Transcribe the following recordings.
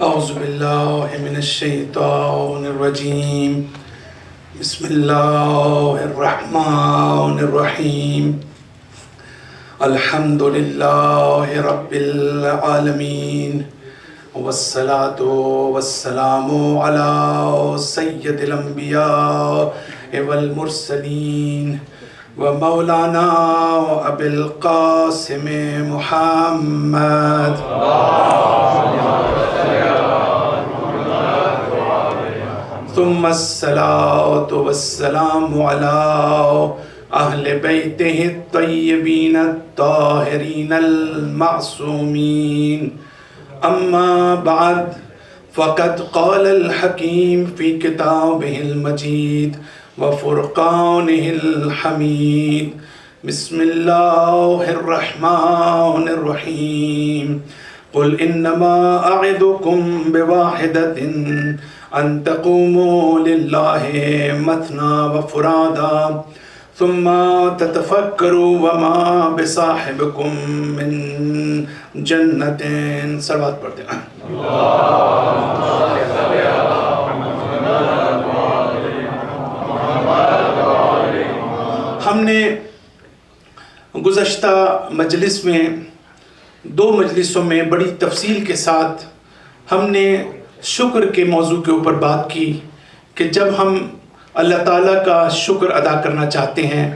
اعوذ باللہ من الشیطان الرجیم بسم اللہ الرحمن الرحیم الحمد للہ رب العالمین والصلاة والسلام علی سید الانبیاء والمرسلین ومولانا ابی القاسم محمد ثم الصلاة والسلام على أهل بيته الطيبين الطاهرين المعصومين أما بعد فقد قال الحكيم في كتابه المجيد وفرقانه الحميد بسم الله الرحمن الرحيم قل إنما أعظكم بواحدة أن تقوموا لله مثنى وفرادا ثم تتفكروا وما بصاحبكم من جنة صلوات پڑھتے ہیں ہم نے گزشتہ مجلس میں 2 مجلسوں میں بڑی تفصیل کے ساتھ ہم نے شکر کے موضوع کے اوپر بات کی کہ جب ہم اللہ تعالیٰ کا شکر ادا کرنا چاہتے ہیں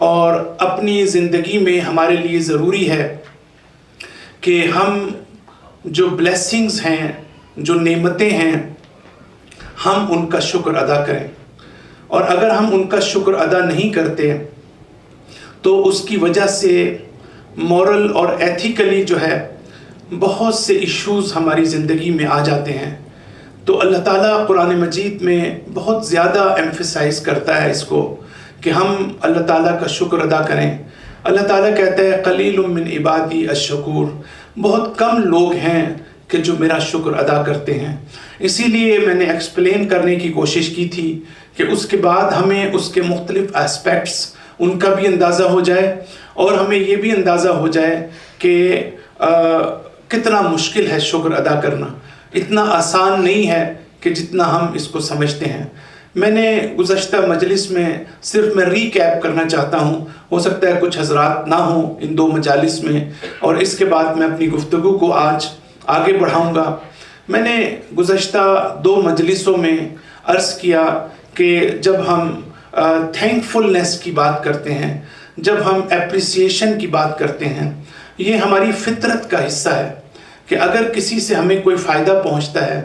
اور اپنی زندگی میں ہمارے لیے ضروری ہے کہ ہم جو بلیسنگز ہیں جو نعمتیں ہیں ہم ان کا شکر ادا کریں، اور اگر ہم ان کا شکر ادا نہیں کرتے تو اس کی وجہ سے مورل اور ایتھیکلی جو ہے بہت سے ایشوز ہماری زندگی میں آ جاتے ہیں۔ تو اللہ تعالیٰ قرآن مجید میں بہت زیادہ ایمفیسائز کرتا ہے اس کو کہ ہم اللہ تعالیٰ کا شکر ادا کریں۔ اللہ تعالیٰ کہتا ہے قلیل من عبادی الشکور، بہت کم لوگ ہیں کہ جو میرا شکر ادا کرتے ہیں۔ اسی لیے میں نے ایکسپلین کرنے کی کوشش کی تھی کہ اس کے بعد ہمیں اس کے مختلف اسپیکٹس ان کا بھی اندازہ ہو جائے اور ہمیں یہ بھی اندازہ ہو جائے کہ کتنا مشکل ہے شکر ادا کرنا، اتنا آسان نہیں ہے کہ جتنا ہم اس کو سمجھتے ہیں۔ میں نے گزشتہ مجلس میں صرف میں ری کیپ کرنا چاہتا ہوں، ہو سکتا ہے کچھ حضرات نہ ہوں ان 2 مجالس میں، اور اس کے بعد میں اپنی گفتگو کو آج آگے بڑھاؤں گا۔ میں نے گزشتہ 2 مجلسوں میں عرض کیا کہ جب ہم تھینکفلنس کی بات کرتے ہیں، جب ہم اپریسیشن کی بات کرتے ہیں، یہ ہماری فطرت کا حصہ ہے کہ اگر کسی سے ہمیں کوئی فائدہ پہنچتا ہے،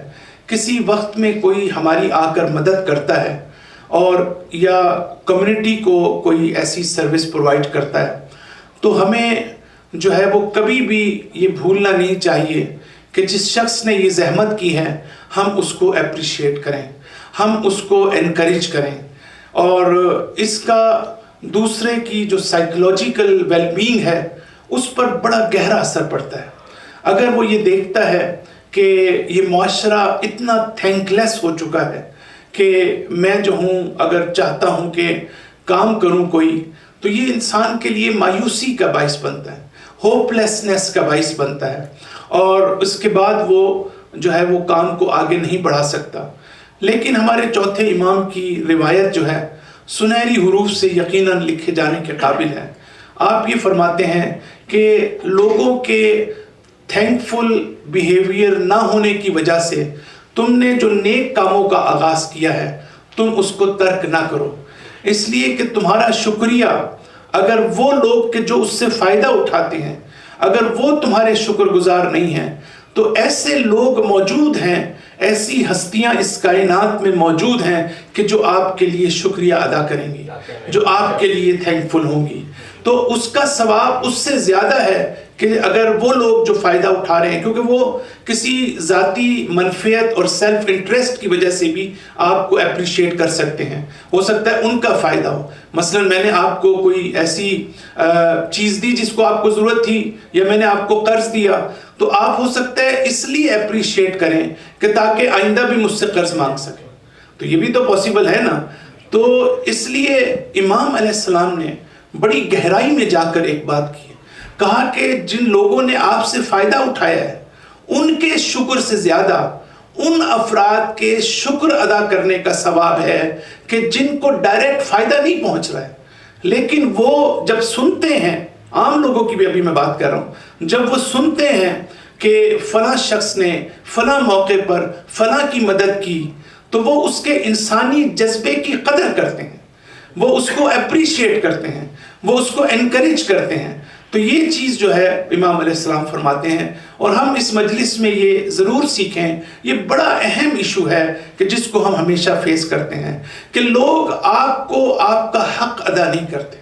کسی وقت میں کوئی ہماری آ کر مدد کرتا ہے، اور یا کمیونٹی کو کوئی ایسی سروس پرووائڈ کرتا ہے، تو ہمیں جو ہے وہ کبھی بھی یہ بھولنا نہیں چاہیے کہ جس شخص نے یہ زحمت کی ہے ہم اس کو اپریشیٹ کریں، ہم اس کو انکریج کریں، اور اس کا دوسرے کی جو سائیکولوجیکل ویل بینگ ہے اس پر بڑا گہرا اثر پڑتا ہے۔ اگر وہ یہ دیکھتا ہے کہ یہ معاشرہ اتنا تھینک لیس ہو چکا ہے کہ میں جو ہوں اگر چاہتا ہوں کہ کام کروں کوئی، تو یہ انسان کے لیے مایوسی کا باعث بنتا ہے، ہوپ لیسنس کا باعث بنتا ہے، اور اس کے بعد وہ جو ہے وہ کام کو آگے نہیں بڑھا سکتا۔ لیکن ہمارے چوتھے امام کی روایت جو ہے سنہری حروف سے یقیناً لکھے جانے کے قابل ہے۔ آپ یہ فرماتے ہیں کہ لوگوں کے تھینکفل بیہیویئر نہ ہونے کی وجہ سے تم نے جو نیک کاموں کا آغاز کیا ہے تم اس کو ترک نہ کرو، اس لیے کہ تمہارا شکریہ اگر وہ لوگ کہ جو اس سے فائدہ اٹھاتے ہیں اگر وہ تمہارے شکر گزار نہیں ہیں تو ایسے لوگ موجود ہیں، ایسی ہستیاں اس کائنات میں موجود ہیں کہ جو آپ کے لیے شکریہ ادا کریں گی، جو آپ کے لیے تھینکفل ہوں گی، تو اس کا ثواب اس سے زیادہ ہے کہ اگر وہ لوگ جو فائدہ اٹھا رہے ہیں، کیونکہ وہ کسی ذاتی منفعت اور سیلف انٹرسٹ کی وجہ سے بھی آپ کو اپریشیٹ کر سکتے ہیں، ہو سکتا ہے ان کا فائدہ ہو۔ مثلا میں نے آپ کو کوئی ایسی چیز دی جس کو آپ کو ضرورت تھی، یا میں نے آپ کو قرض دیا، تو آپ ہو سکتا ہے اس لیے اپریشیٹ کریں کہ تاکہ آئندہ بھی مجھ سے قرض مانگ سکیں، تو یہ بھی تو پاسبل ہے نا۔ تو اس لیے امام علیہ السلام نے بڑی گہرائی میں جا کر ایک بات کی، کہا کہ جن لوگوں نے آپ سے فائدہ اٹھایا ہے ان کے شکر سے زیادہ ان افراد کے شکر ادا کرنے کا ثواب ہے کہ جن کو ڈائریکٹ فائدہ نہیں پہنچ رہا ہے، لیکن وہ جب سنتے ہیں، عام لوگوں کی بھی ابھی میں بات کر رہا ہوں، جب وہ سنتے ہیں کہ فلاں شخص نے فلاں موقع پر فلاں کی مدد کی، تو وہ اس کے انسانی جذبے کی قدر کرتے ہیں، وہ اس کو اپریشیٹ کرتے ہیں، وہ اس کو انکریج کرتے ہیں۔ تو یہ چیز جو ہے امام علیہ السلام فرماتے ہیں، اور ہم اس مجلس میں یہ ضرور سیکھیں، یہ بڑا اہم ایشو ہے کہ جس کو ہم ہمیشہ فیس کرتے ہیں، کہ لوگ آپ کو آپ کا حق ادا نہیں کرتے،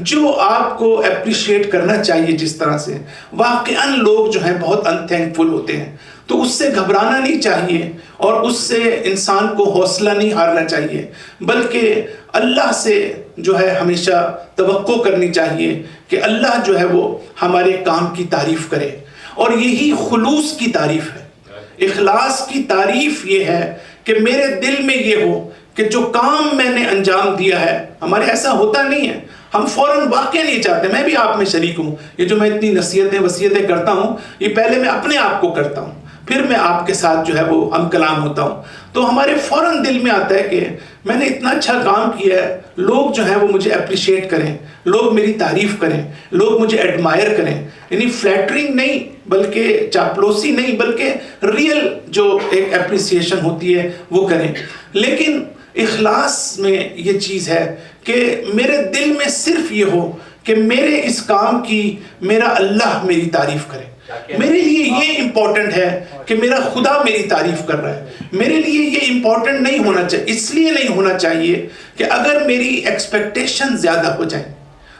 جو آپ کو اپریشیٹ کرنا چاہیے جس طرح سے، واقعاً لوگ جو ہیں بہت ان تھینکفل ہوتے ہیں۔ تو اس سے گھبرانا نہیں چاہیے، اور اس سے انسان کو حوصلہ نہیں ہارنا چاہیے، بلکہ اللہ سے جو ہے ہمیشہ توقع کرنی چاہیے کہ اللہ جو ہے وہ ہمارے کام کی تعریف کرے، اور یہی خلوص کی تعریف ہے۔ اخلاص کی تعریف یہ ہے کہ میرے دل میں یہ ہو کہ جو کام میں نے انجام دیا ہے، ہمارے ایسا ہوتا نہیں ہے، ہم فوراً واقعہ نہیں چاہتے۔ میں بھی آپ میں شریک ہوں، یہ جو میں اتنی نصیحتیں وصیتیں کرتا ہوں، یہ پہلے میں اپنے آپ کو کرتا ہوں، پھر میں آپ کے ساتھ جو ہے وہ ہم کلام ہوتا ہوں۔ تو ہمارے فوراً دل میں آتا ہے کہ میں نے اتنا اچھا کام کیا ہے، لوگ جو ہیں وہ مجھے اپریشیٹ کریں، لوگ میری تعریف کریں، لوگ مجھے ایڈمائر کریں، یعنی فلیٹرنگ نہیں بلکہ چاپلوسی نہیں، بلکہ ریئل جو ایک اپریسیشن ہوتی ہے وہ کریں۔ لیکن اخلاص میں یہ چیز ہے کہ میرے دل میں صرف یہ ہو کہ میرے اس کام کی میرا اللہ میری تعریف کرے۔ میرے لیے یہ امپورٹنٹ ہے کہ میرا خدا میری تعریف کر رہا ہے۔ میرے لیے یہ امپورٹنٹ نہیں ہونا چاہیے، اس لیے نہیں ہونا چاہیے کہ اگر میری ایکسپیکٹیشن زیادہ ہو جائیں۔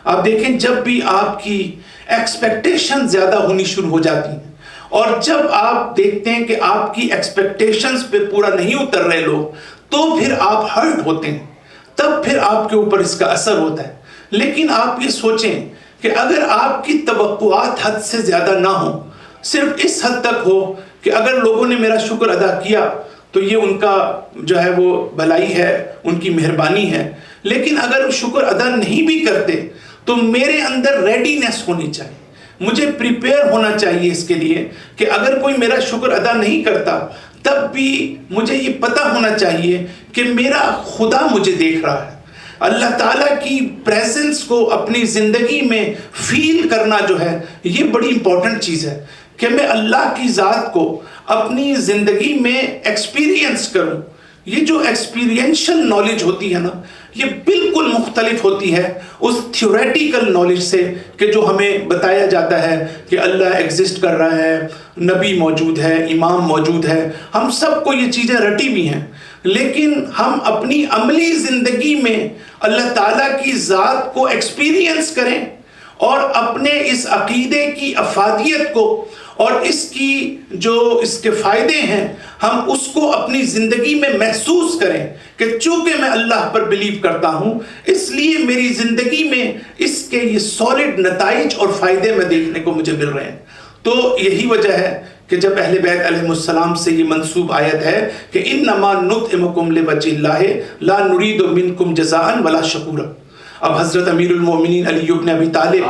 آپ دیکھیں جب بھی آپ کی ایکسپیکٹیشن زیادہ ہونی شروع ہو جاتی ہیں، اور جب آپ دیکھتے ہیں کہ آپ کی ایکسپیکٹیشنز پہ پورا نہیں اتر رہے لوگ، تو پھر آپ ہرٹ ہوتے ہیں، تب پھر آپ کے اوپر اس کا اثر ہوتا ہے۔ لیکن آپ یہ سوچیں کہ اگر آپ کی توقعات حد سے زیادہ نہ ہوں، صرف اس حد تک ہو کہ اگر لوگوں نے میرا شکر ادا کیا تو یہ ان کا جو ہے وہ بھلائی ہے، ان کی مہربانی ہے، لیکن اگر شکر ادا نہیں بھی کرتے تو میرے اندر ریڈینس ہونی چاہیے، مجھے پریپیئر ہونا چاہیے اس کے لیے کہ اگر کوئی میرا شکر ادا نہیں کرتا تب بھی مجھے یہ پتہ ہونا چاہیے کہ میرا خدا مجھے دیکھ رہا ہے۔ اللہ تعالیٰ کی پریزنس کو اپنی زندگی میں فیل کرنا جو ہے یہ بڑی امپورٹنٹ چیز ہے، کہ میں اللہ کی ذات کو اپنی زندگی میں ایکسپیرینس کروں۔ یہ جو ایکسپیرینشل نالج ہوتی ہے نا، یہ بالکل مختلف ہوتی ہے اس تھیوریٹیکل نالج سے کہ جو ہمیں بتایا جاتا ہے کہ اللہ ایگزسٹ کر رہا ہے، نبی موجود ہے، امام موجود ہے، ہم سب کو یہ چیزیں رٹی بھی ہیں، لیکن ہم اپنی عملی زندگی میں اللہ تعالیٰ کی ذات کو ایکسپیرینس کریں، اور اپنے اس عقیدے کی افادیت کو اور اس کی جو اس کے فائدے ہیں ہم اس کو اپنی زندگی میں محسوس کریں کہ چونکہ میں اللہ پر بلیو کرتا ہوں اس لیے میری زندگی میں اس کے یہ سالڈ نتائج اور فائدے میں دیکھنے کو مجھے مل رہے ہیں۔ تو یہی وجہ ہے کہ جب اہل بیت علیہ السلام سے یہ منسوب آیت ہے کہ انما نطعمکم لوجہ اللہ لا نرید منکم جزاء ولا شکورا۔ اب حضرت امیر المومنین علی بن ابی طالب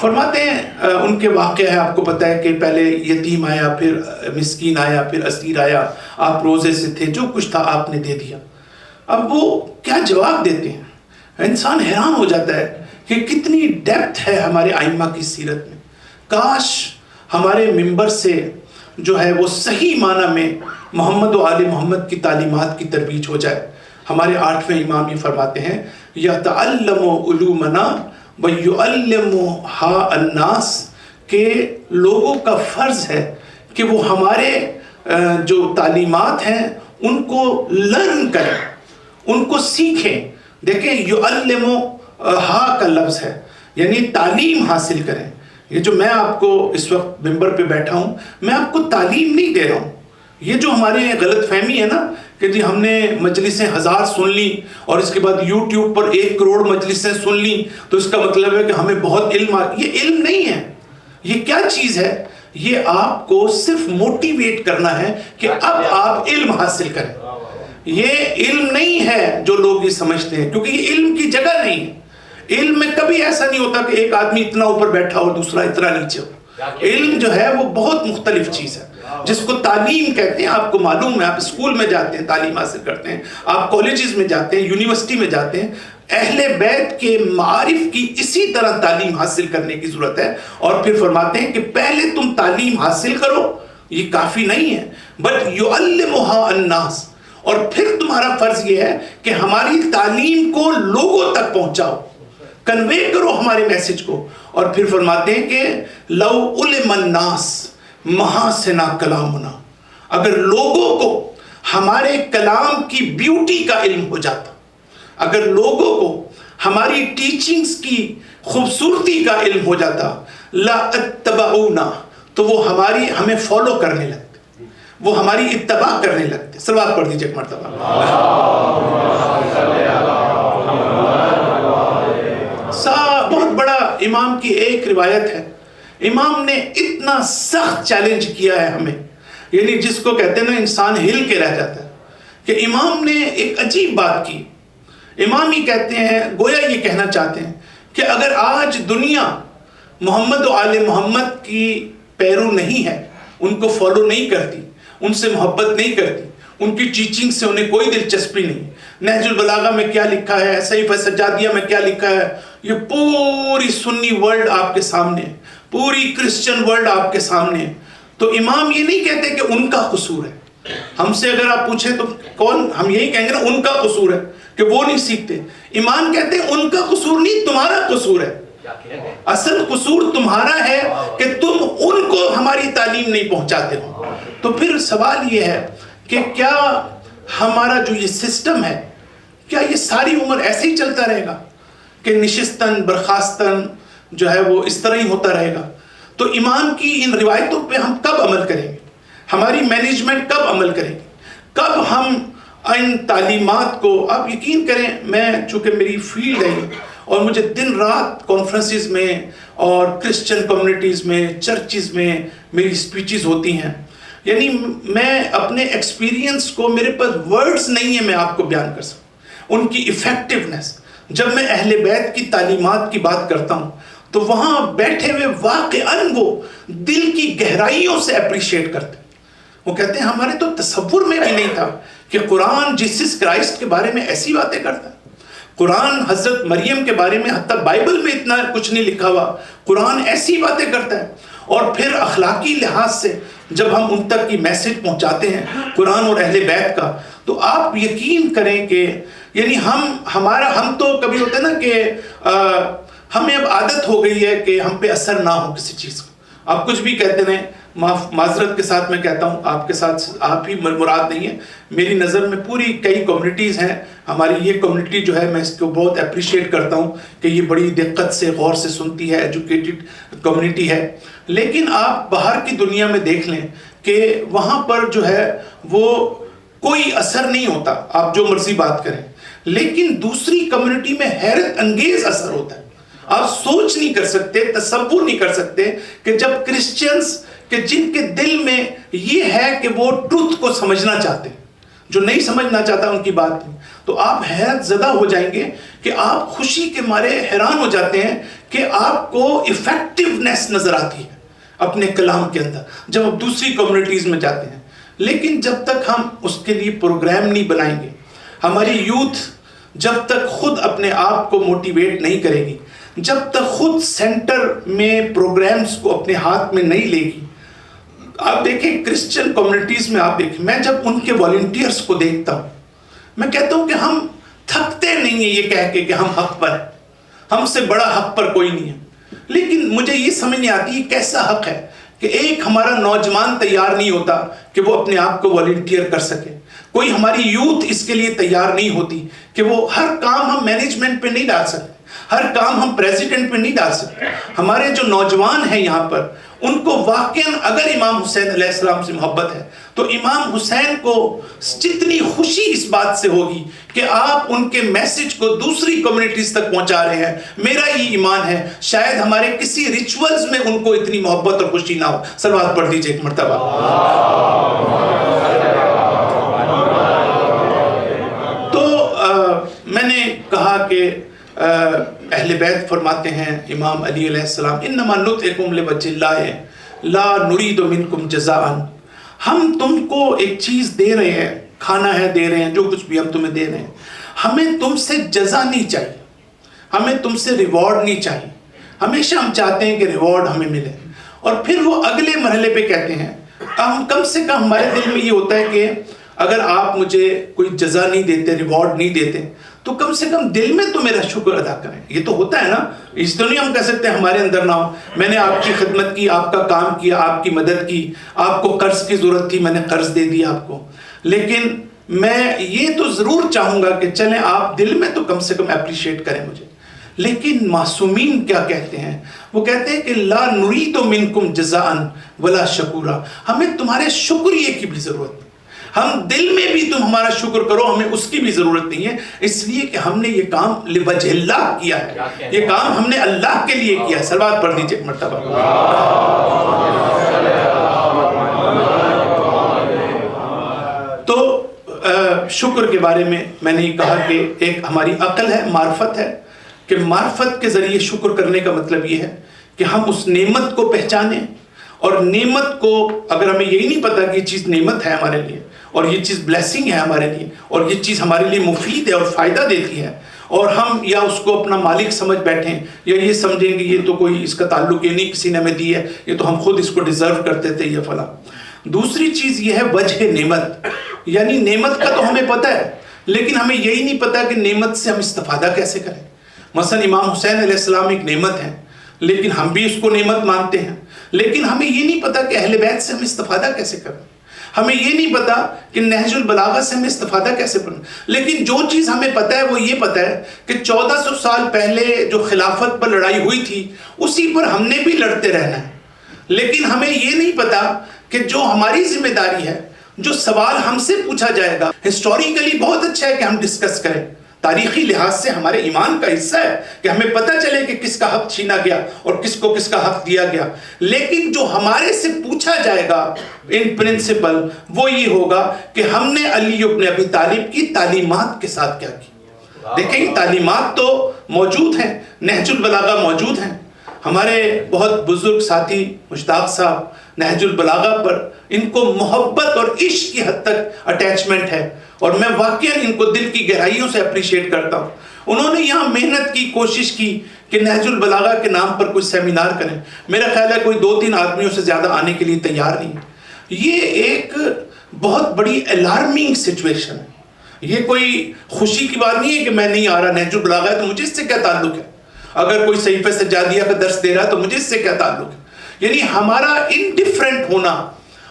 فرماتے ہیں، ان کے واقعہ ہے، آپ کو پتہ ہے کہ پہلے یتیم آیا، پھر مسکین آیا، پھر اسیر آیا، آپ روزے سے تھے، جو کچھ تھا آپ نے دے دیا۔ اب وہ کیا جواب دیتے ہیں، انسان حیران ہو جاتا ہے کہ کتنی ڈیپتھ ہے ہمارے ائمہ کی سیرت میں۔ کاش ہمارے ممبر سے جو ہے وہ صحیح معنی میں محمد و آل محمد کی تعلیمات کی ترویج ہو جائے۔ ہمارے 8ویں امام یہ فرماتے ہیں یتعلم علومنا وَيُعَلِّمُهَا النَّاسِ، کہ لوگوں کا فرض ہے کہ وہ ہمارے جو تعلیمات ہیں ان کو لرن کریں، ان کو سیکھیں۔ دیکھیں یعلمُهَا کا لفظ ہے، یعنی تعلیم حاصل کریں۔ یہ جو میں آپ کو اس وقت ممبر پہ بیٹھا ہوں، میں آپ کو تعلیم نہیں دے رہا ہوں۔ یہ جو ہمارے غلط فہمی ہے نا کہ جی ہم نے مجلسیں 1000 سن لی اور اس کے بعد یوٹیوب پر 1 کروڑ مجلسیں سن لی تو اس کا مطلب ہے کہ ہمیں بہت علم یہ علم نہیں ہے۔ یہ کیا چیز ہے؟ یہ آپ کو صرف موٹیویٹ کرنا ہے کہ اب آپ علم حاصل کریں۔ یہ علم نہیں ہے جو لوگ یہ سمجھتے ہیں، کیونکہ یہ علم کی جگہ نہیں ہے۔ علم میں کبھی ایسا نہیں ہوتا کہ ایک آدمی اتنا اوپر بیٹھا ہو دوسرا اتنا نیچے ہو. علم جو ہے وہ بہت مختلف چیز ہے جس کو تعلیم کہتے ہیں. آپ کو معلوم ہے, آپ اسکول میں جاتے ہیں تعلیم حاصل کرتے ہیں, آپ کالجز میں جاتے ہیں, یونیورسٹی میں جاتے ہیں. اہل بیت کے معارف کی اسی طرح تعلیم حاصل کرنے کی ضرورت ہے. اور پھر فرماتے ہیں کہ پہلے تم تعلیم حاصل کرو, یہ کافی نہیں ہے, بٹ یعلمھا الناس, اور پھر تمہارا فرض یہ ہے کہ ہماری تعلیم کو لوگوں تک پہنچاؤ, کنوے کرو ہمارے میسج کو. اور پھر فرماتے ہیں کہ لو علم الناس محاسن کلامنا, اگر لوگوں کو ہمارے کلام کی بیوٹی کا علم ہو جاتا, اگر لوگوں کو ہماری ٹیچنگز کی خوبصورتی کا علم ہو جاتا, لا اتبعونا, تو وہ ہمیں فالو کرنے لگتے, وہ ہماری اتباع کرنے لگتے. صلوات پڑھ دیجئے ایک مرتبہ. بہت بڑا امام کی ایک روایت ہے, امام نے اتنا سخت چیلنج کیا ہے ہمیں, یعنی جس کو کہتے ہیں نا انسان ہل کے رہ جاتا ہے, کہ امام نے ایک عجیب بات کی. امام ہی کہتے ہیں, گویا یہ کہنا چاہتے ہیں کہ اگر آج دنیا محمد و آل محمد کی پیرو نہیں ہے, ان کو فالو نہیں کرتی, ان سے محبت نہیں کرتی, ان کی ٹیچنگ سے انہیں کوئی دلچسپی نہیں, نہج البلاغہ میں کیا لکھا ہے, صحیفہ سجادیہ میں کیا لکھا ہے, یہ پوری سنی ورلڈ آپ کے سامنے, پوری کرسچن ورلڈ آپ کے سامنے, تو امام یہ نہیں کہتے کہ ان کا قصور ہے. ہم سے اگر آپ پوچھیں تو ہم یہی کہیں گے نا ان کا قصور ہے کہ وہ نہیں سیکھتے. امام کہتے ہیں ان کا قصور نہیں, تمہارا قصور ہے. اصل قصور تمہارا ہے کہ تم ان کو ہماری تعلیم نہیں پہنچاتے ہو. تو پھر سوال یہ ہے کہ کیا ہمارا جو یہ سسٹم ہے, کیا یہ ساری عمر ایسے ہی چلتا رہے گا کہ نشستن برخاستن جو ہے وہ اس طرح ہی ہوتا رہے گا؟ تو امام کی ان روایتوں پہ ہم کب عمل کریں گے؟ ہماری مینجمنٹ کب عمل کرے گی؟ کب ہم ان تعلیمات کو, آپ یقین کریں, میں چونکہ میری فیلڈ ہے اور مجھے دن رات کانفرنسز میں اور کرسچن کمیونٹیز میں, چرچز میں میری سپیچز ہوتی ہیں, یعنی میں اپنے ایکسپیرینس کو, میرے پاس ورڈز نہیں ہیں میں آپ کو بیان کر سکوں ان کی ایفیکٹونیس. جب میں اہل بیت کی تعلیمات کی بات کرتا ہوں تو وہاں بیٹھے ہوئے واقعاً وہ دل کی گہرائیوں سے اپریشیٹ کرتے ہیں. وہ کہتے ہیں ہمارے تو تصور میں بھی نہیں تھا کہ قرآن جیسس کرائسٹ کے بارے میں ایسی باتیں کرتا ہے, قرآن حضرت مریم کے بارے میں حتیٰ بائبل میں اتنا کچھ نہیں لکھا ہوا, قرآن ایسی باتیں کرتا ہے. اور پھر اخلاقی لحاظ سے جب ہم ان تک کی میسج پہنچاتے ہیں قرآن اور اہل بیت کا, تو آپ یقین کریں کہ یعنی ہم تو کبھی ہوتا ہے نا کہ ہمیں اب عادت ہو گئی ہے کہ ہم پہ اثر نہ ہو کسی چیز کا. آپ کچھ بھی کہتے رہیں, معذرت کے ساتھ میں کہتا ہوں, آپ کے ساتھ آپ ہی مراد نہیں ہے, میری نظر میں پوری کئی کمیونٹیز ہیں. ہماری یہ کمیونٹی جو ہے میں اس کو بہت اپریشیٹ کرتا ہوں کہ یہ بڑی دقت سے غور سے سنتی ہے, ایجوکیٹڈ کمیونٹی ہے. لیکن آپ باہر کی دنیا میں دیکھ لیں کہ وہاں پر جو ہے وہ کوئی اثر نہیں ہوتا, آپ جو مرضی بات کریں. لیکن دوسری کمیونٹی میں حیرت انگیز اثر ہوتا ہے. آپ سوچ نہیں کر سکتے, تصور نہیں کر سکتے کہ جب کرسچنز کہ جن کے دل میں یہ ہے کہ وہ ٹروتھ کو سمجھنا چاہتے ہیں, جو نہیں سمجھنا چاہتا ان کی بات نہیں, تو آپ حیرت زدہ ہو جائیں گے کہ آپ خوشی کے مارے حیران ہو جاتے ہیں کہ آپ کو ایفیکٹونیس نظر آتی ہے اپنے کلام کے اندر جب آپ دوسری کمیونٹیز میں جاتے ہیں. لیکن جب تک ہم اس کے لیے پروگرام نہیں بنائیں گے, ہماری یوتھ جب تک خود اپنے آپ کو موٹیویٹ نہیں کرے گی, جب تک خود سینٹر میں پروگرامز کو اپنے ہاتھ میں نہیں لے گی. آپ دیکھیں کرسچن کمیونٹیز میں, آپ دیکھیں میں جب ان کے والنٹیئرز کو دیکھتا ہوں میں کہتا ہوں کہ ہم تھکتے نہیں ہیں یہ کہہ کے کہ ہم حق پر ہیں, ہم سے بڑا حق پر کوئی نہیں ہے. لیکن مجھے یہ سمجھ نہیں آتی یہ کیسا حق ہے کہ ایک ہمارا نوجوان تیار نہیں ہوتا کہ وہ اپنے آپ کو والنٹیئر کر سکے, کوئی ہماری یوتھ اس کے لیے تیار نہیں ہوتی کہ وہ ہر کام ہم مینجمنٹ پہ نہیں ڈال سکتے, ہر کام ہم پریزیڈنٹ پہ نہیں ڈال سکتے. ہمارے جو نوجوان ہیں یہاں پر ان کو واقعاً اگر امام حسین علیہ السلام سے محبت ہے تو امام حسین کو جتنی خوشی اس بات سے ہوگی کہ آپ ان کے میسج کو دوسری کمیونٹیز تک پہنچا رہے ہیں. میرا یہ ایمان ہے شاید ہمارے کسی ریچولز میں ان کو اتنی محبت اور خوشی نہ ہو. صلوات پڑھ دیجئے ایک مرتبہ. تو میں نے کہا کہ اہل بیت فرماتے ہیں امام علی علیہ السلام انما نطعمکم لوجہ اللہ لا نرید منکم جزاء، ہم تم کو ایک چیز دے رہے ہیں، کھانا ہے دے رہے ہیں، جو کچھ بھی ہم تمہیں دے رہے ہیں، ہمیں تم سے جزا نہیں چاہیے، ہمیں تم سے ریوارڈ نہیں چاہیے، ہمیشہ ہم چاہتے ہیں کہ ریوارڈ ہمیں ملے۔ اور پھر وہ اگلے مرحلے پہ کہتے ہیں ہم کم سے کم ہمارے دل میں یہ ہوتا ہے کہ اگر آپ مجھے کوئی جزا نہیں دیتے، ریوارڈ نہیں دیتے، تو کم سے کم دل میں تو میرا شکر ادا کریں۔ یہ تو ہوتا ہے نا، اس تو نہیں ہم کہہ سکتے ہمارے اندر نہ ہو، میں نے آپ کی خدمت کی، آپ کا کام کیا، آپ کی مدد کی، آپ کو قرض کی ضرورت تھی، میں نے قرض دے دیا آپ کو، لیکن میں یہ تو ضرور چاہوں گا کہ چلیں آپ دل میں تو کم سے کم اپریشیٹ کریں مجھے۔ لیکن معصومین کیا کہتے ہیں؟ وہ کہتے ہیں کہ لا نرید منکم جزاء ولا شکورا، ہمیں تمہارے شکریہ کی بھی ضرورت نہیں، ہم دل میں بھی تم ہمارا شکر کرو، ہمیں اس کی بھی ضرورت نہیں ہے، اس لیے کہ ہم نے یہ کام لوجہ اللہ کیا ہے، یہ کام ہم نے اللہ کے لیے کیا ہے۔ صلوات پڑھ دیجئے ایک مرتبہ۔ تو شکر کے بارے میں نے یہ کہا کہ ایک ہماری عقل ہے، معرفت ہے، کہ معرفت کے ذریعے شکر کرنے کا مطلب یہ ہے کہ ہم اس نعمت کو پہچانیں، اور نعمت کو اگر ہمیں یہی نہیں پتا کہ یہ چیز نعمت ہے ہمارے لیے، اور یہ چیز بلیسنگ ہے ہمارے لیے، اور یہ چیز ہمارے لیے مفید ہے اور فائدہ دیتی ہے، اور ہم یا اس کو اپنا مالک سمجھ بیٹھیں، یا یہ سمجھیں کہ یہ تو کوئی اس کا تعلق یہ نہیں کسی نے ہمیں دی ہے، یہ تو ہم خود اس کو ڈیزرو کرتے تھے یا فلاں۔ دوسری چیز یہ ہے وجہ نعمت، یعنی نعمت کا تو ہمیں پتہ ہے، لیکن ہمیں یہی نہیں پتا کہ نعمت سے ہم استفادہ کیسے کریں۔ مثلا امام حسین علیہ السلام ایک نعمت ہے، لیکن ہم بھی اس کو نعمت مانتے ہیں، لیکن ہمیں یہ نہیں پتا کہ اہل بیت سے ہم استفادہ کیسے کریں، ہمیں یہ نہیں پتا کہ نہج البلاغہ سے ہم استفادہ کیسے کریں۔ لیکن جو چیز ہمیں پتا ہے وہ یہ پتا ہے کہ 1400 سال پہلے جو خلافت پر لڑائی ہوئی تھی اسی پر ہم نے بھی لڑتے رہنا ہے، لیکن ہمیں یہ نہیں پتا کہ جو ہماری ذمہ داری ہے، جو سوال ہم سے پوچھا جائے گا، ہسٹوریکلی بہت اچھا ہے کہ ہم ڈسکس کریں، تاریخی لحاظ سے ہمارے ایمان کا حصہ ہے کہ ہمیں پتہ چلے کہ کس کا حق چھینا گیا اور کس کو کس کا حق دیا گیا، لیکن جو ہمارے سے پوچھا جائے گا ان پرنسپل وہ یہ ہوگا کہ ہم نے علی ابن ابی طالب کی تعلیمات کے ساتھ کیا کی۔ دیکھیں یہ تعلیمات تو موجود ہیں، نہج البلاغہ موجود ہیں، ہمارے بہت بزرگ ساتھی مشتاق صاحب نہج البلاغہ پر ان کو محبت اور عشق کی حد تک اٹیچمنٹ ہے، اور میں واقعا ان کو دل کی گہرائیوں سے اپریشیٹ کرتا ہوں۔ انہوں نے یہاں محنت کی، کوشش کی کہ نہج البلاغہ کے نام پر کوئی سیمینار کریں، میرا خیال ہے کوئی 2-3 آدمیوں سے زیادہ آنے کے لیے تیار نہیں۔ یہ ایک بہت بڑی الارمنگ سچویشن ہے، یہ کوئی خوشی کی بات نہیں ہے کہ میں نہیں آ رہا، نہج البلاغہ ہے تو مجھے اس سے کیا تعلق ہے، اگر کوئی صحیفہ سجادیہ کا درس دے رہا ہے تو مجھے اس سے کیا تعلق ہے۔ یعنی ہمارا انڈیفرنٹ ہونا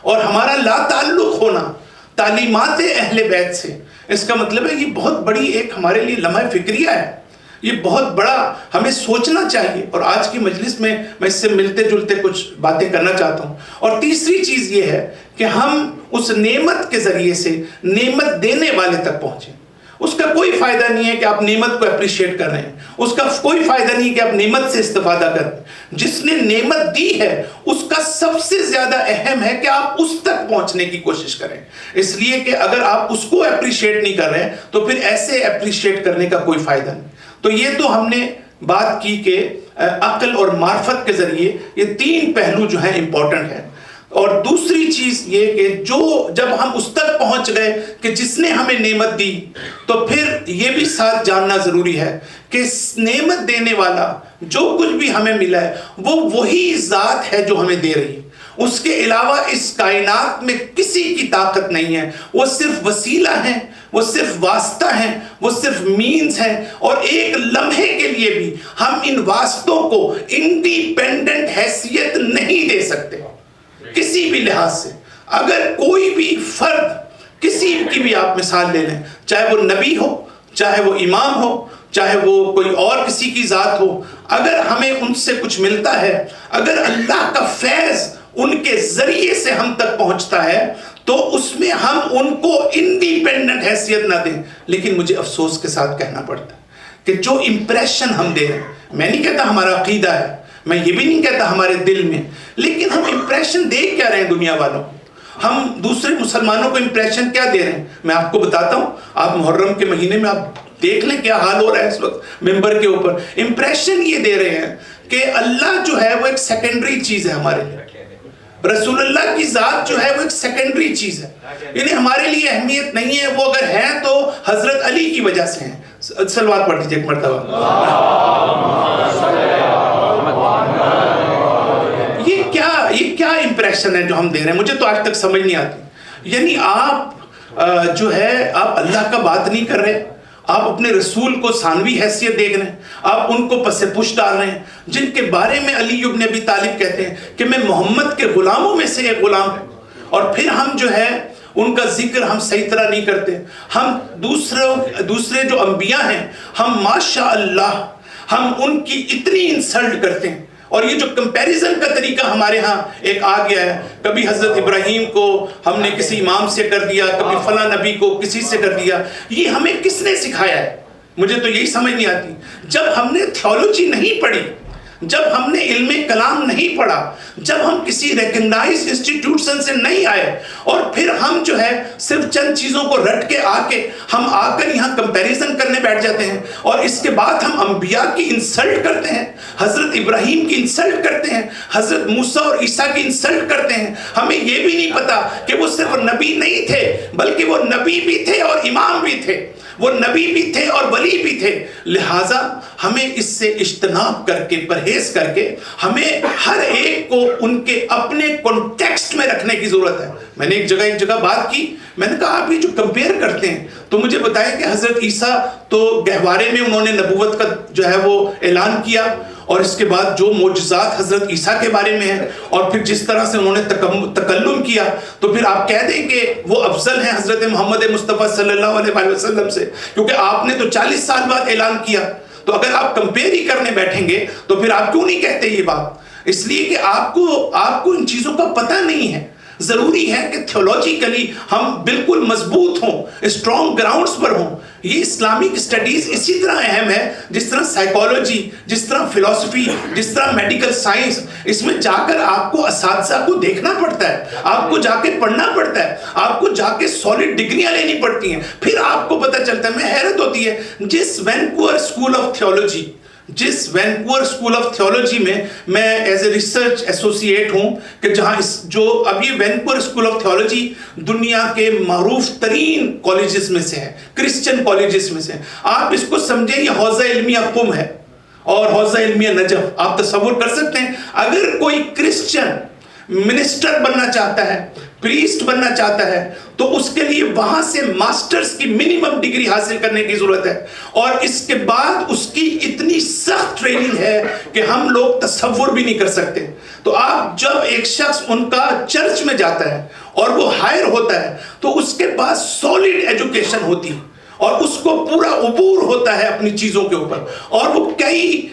اور ہمارا لا تعلق ہونا تعلیمات اہل بیت سے، اس کا مطلب ہے یہ بہت بڑی ایک ہمارے لیے لمحہ فکریہ ہے، یہ بہت بڑا ہمیں سوچنا چاہیے، اور آج کی مجلس میں اس سے ملتے جلتے کچھ باتیں کرنا چاہتا ہوں۔ اور تیسری چیز یہ ہے کہ ہم اس نعمت کے ذریعے سے نعمت دینے والے تک پہنچیں۔ اس کا کوئی فائدہ نہیں ہے کہ آپ نعمت کو اپریشیٹ کر رہے ہیں، اس کا کوئی فائدہ نہیں کہ آپ نعمت سے استفادہ کر رہے ہیں۔ جس نے نعمت دی ہے اس کا سب سے زیادہ اہم ہے کہ آپ اس تک پہنچنے کی کوشش کریں، اس لیے کہ اگر آپ اس کو اپریشیٹ نہیں کر رہے ہیں تو پھر ایسے اپریشیٹ کرنے کا کوئی فائدہ نہیں۔ تو یہ تو ہم نے بات کی کہ عقل اور معرفت کے ذریعے یہ 3 پہلو جو ہیں امپورٹنٹ ہیں۔ اور دوسری چیز یہ کہ جب ہم اس تک پہنچ گئے کہ جس نے ہمیں نعمت دی، تو پھر یہ بھی ساتھ جاننا ضروری ہے کہ نعمت دینے والا جو کچھ بھی ہمیں ملا ہے وہ وہی ذات ہے جو ہمیں دے رہی ہے، اس کے علاوہ اس کائنات میں کسی کی طاقت نہیں ہے، وہ صرف وسیلہ ہیں، وہ صرف واسطہ ہیں، وہ صرف مینز ہیں، اور ایک لمحے کے لیے بھی ہم ان واسطوں کو انڈیپینڈنٹ حیثیت نہیں دے سکتے کسی بھی لحاظ سے۔ اگر کوئی بھی فرد، کسی کی بھی آپ مثال لے لیں، چاہے وہ نبی ہو، چاہے وہ امام ہو، چاہے وہ کوئی اور کسی کی ذات ہو، اگر ہمیں ان سے کچھ ملتا ہے، اگر اللہ کا فیض ان کے ذریعے سے ہم تک پہنچتا ہے، تو اس میں ہم ان کو انڈیپینڈنٹ حیثیت نہ دیں۔ لیکن مجھے افسوس کے ساتھ کہنا پڑتا ہے کہ جو امپریشن ہم دے رہے ہیں، میں نہیں کہتا ہمارا عقیدہ ہے، میں یہ بھی نہیں کہتا ہمارے دل میں، لیکن ہم امپریشن دے کیا رہے ہیں دنیا والوں کو، ہم دوسرے مسلمانوں کو امپریشن کیا دے رہے ہیں؟ میں آپ کو بتاتا ہوں. آپ محرم کے مہینے میں آپ دیکھ لیں کیا حال ہو رہا ہے اس وقت ممبر کے اوپر. امپریشن یہ دے رہے ہیں کہ اللہ جو ہے وہ ایک سیکنڈری چیز ہے ہمارے لیے. رسول اللہ کی ذات جو ہے وہ ایک سیکنڈری چیز ہے، یعنی ہمارے لیے اہمیت نہیں ہے. وہ اگر ہیں تو حضرت علی کی وجہ سے ہیں. صلوات پڑھ دیجیے ایک مرتبہ. یہ کیا امپریشن ہے جو ہم دے رہے ہیں؟ مجھے تو آج تک سمجھ نہیں آتی. یعنی آپ جو ہے آپ اللہ کا بات نہیں کر رہے، آپ اپنے رسول کو ثانوی حیثیت دیکھ رہے ہیں، آپ ان کو پس پش ڈال رہے ہیں، جن کے بارے میں علی ابن ابی طالب کہتے ہیں کہ میں محمد کے غلاموں میں سے ایک غلام ہوں. اور پھر ہم جو ہے ان کا ذکر ہم صحیح طرح نہیں کرتے. ہم دوسرے جو انبیاء ہیں ہم ماشاء اللہ ہم ان کی اتنی انسلٹ کرتے ہیں. اور یہ جو کمپیریزن کا طریقہ ہمارے ہاں ایک آ گیا ہے، کبھی حضرت ابراہیم کو ہم نے کسی امام سے کر دیا، کبھی فلاں نبی کو کسی سے کر دیا. یہ ہمیں کس نے سکھایا ہے؟ مجھے تو یہی سمجھ نہیں آتی. جب ہم نے تھیولوجی نہیں پڑھی، جب ہم نے علم کلام نہیں پڑھا، جب ہم کسی ریکگنائز انسٹیٹیوشن سے نہیں آئے، اور پھر ہم جو ہے صرف چند چیزوں کو رٹ کے ہم آ کر یہاں کمپیریزن کرنے بیٹھ جاتے ہیں، اور اس کے بعد ہم انبیاء کی انسلٹ کرتے ہیں، حضرت ابراہیم کی انسلٹ کرتے ہیں، حضرت موسیٰ اور عیسیٰ کی انسلٹ کرتے ہیں. ہمیں یہ بھی نہیں پتا کہ وہ صرف نبی نہیں تھے بلکہ وہ نبی بھی تھے اور امام بھی تھے، وہ نبی بھی تھے اور ولی بھی تھے. لہٰذا ہمیں اس سے اجتناب کر کے پرہیز کر کے ہمیں ہر ایک کو ان کے اپنے کانٹیکسٹ میں رکھنے کی ضرورت ہے. میں نے ایک جگہ بات کی، میں نے کہا آپ یہ جو کمپیئر کرتے ہیں تو مجھے بتائیں کہ حضرت عیسیٰ تو گہوارے میں انہوں نے نبوت کا جو ہے وہ اعلان کیا، اور اس کے بعد جو معجزات حضرت عیسیٰ کے بارے میں ہیں اور پھر جس طرح سے انہوں نے تکلم کیا، تو پھر آپ کہہ دیں کہ وہ افضل ہیں حضرت محمد مصطفیٰ صلی اللہ علیہ وسلم سے، کیونکہ آپ نے تو 40 سال بعد اعلان کیا. تو اگر آپ کمپیئر ہی کرنے بیٹھیں گے تو پھر آپ کیوں نہیں کہتے یہ بات؟ اس لیے کہ آپ کو ان چیزوں کا پتہ نہیں ہے. ضروری ہے کہ تھیولوجیکلی ہم بالکل مضبوط ہوں، اسٹرانگ گراؤنڈز پر ہوں. یہ اسلامک اسٹڈیز اسی طرح اہم ہے جس طرح سائیکالوجی، جس طرح فلسفی، جس طرح میڈیکل سائنس. اس میں جا کر آپ کو اساتذہ کو دیکھنا پڑتا ہے، آپ کو جا کے پڑھنا پڑتا ہے، آپ کو جا کے سالڈ ڈگریاں لینی پڑتی ہیں، پھر آپ کو پتہ چلتا ہے. میں حیرت ہوتی ہے جس وینکوور اسکول آف تھیولوجی میں ایز اے ریسرچ ایسوسیٹ ہوں، کہ جہاں جو اب یہ وینکوور اسکول آف تھیولوجی دنیا کے معروف ترین کالجز میں سے ہے، کرسچن کالجز میں سے. آپ اس کو سمجھیں یہ حوزہ علمیہ قم ہے اور حوزہ علمیہ نجف. آپ تصور کر سکتے ہیں اگر کوئی کرسچن منسٹر بننا چاہتا ہے، پریسٹ بننا چاہتا ہے، تو اس کے لیے وہاں سے ماسٹرز کی منیمم ڈگری حاصل کرنے کی ضرورت ہے، اور اس کے بعد اس کی اتنی سخت ٹریننگ ہے کہ ہم لوگ تصور بھی نہیں کر سکتے. تو آپ جب ایک شخص ان کا چرچ میں جاتا ہے اور وہ ہائر ہوتا ہے تو اس کے پاس سالڈ ایجوکیشن ہوتی ہے اور اس کو پورا عبور ہوتا ہے اپنی چیزوں کے اوپر، اور وہ کئی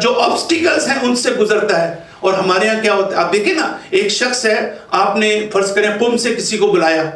جو آبسٹیکلز ہیں ان سے گزرتا ہے. اور ہمارے ہاں کیا ہوتا ہے آپ دیکھیں نا، ایک شخص ہے، آپ نے فرض کریں قم سے کسی کو بلایا،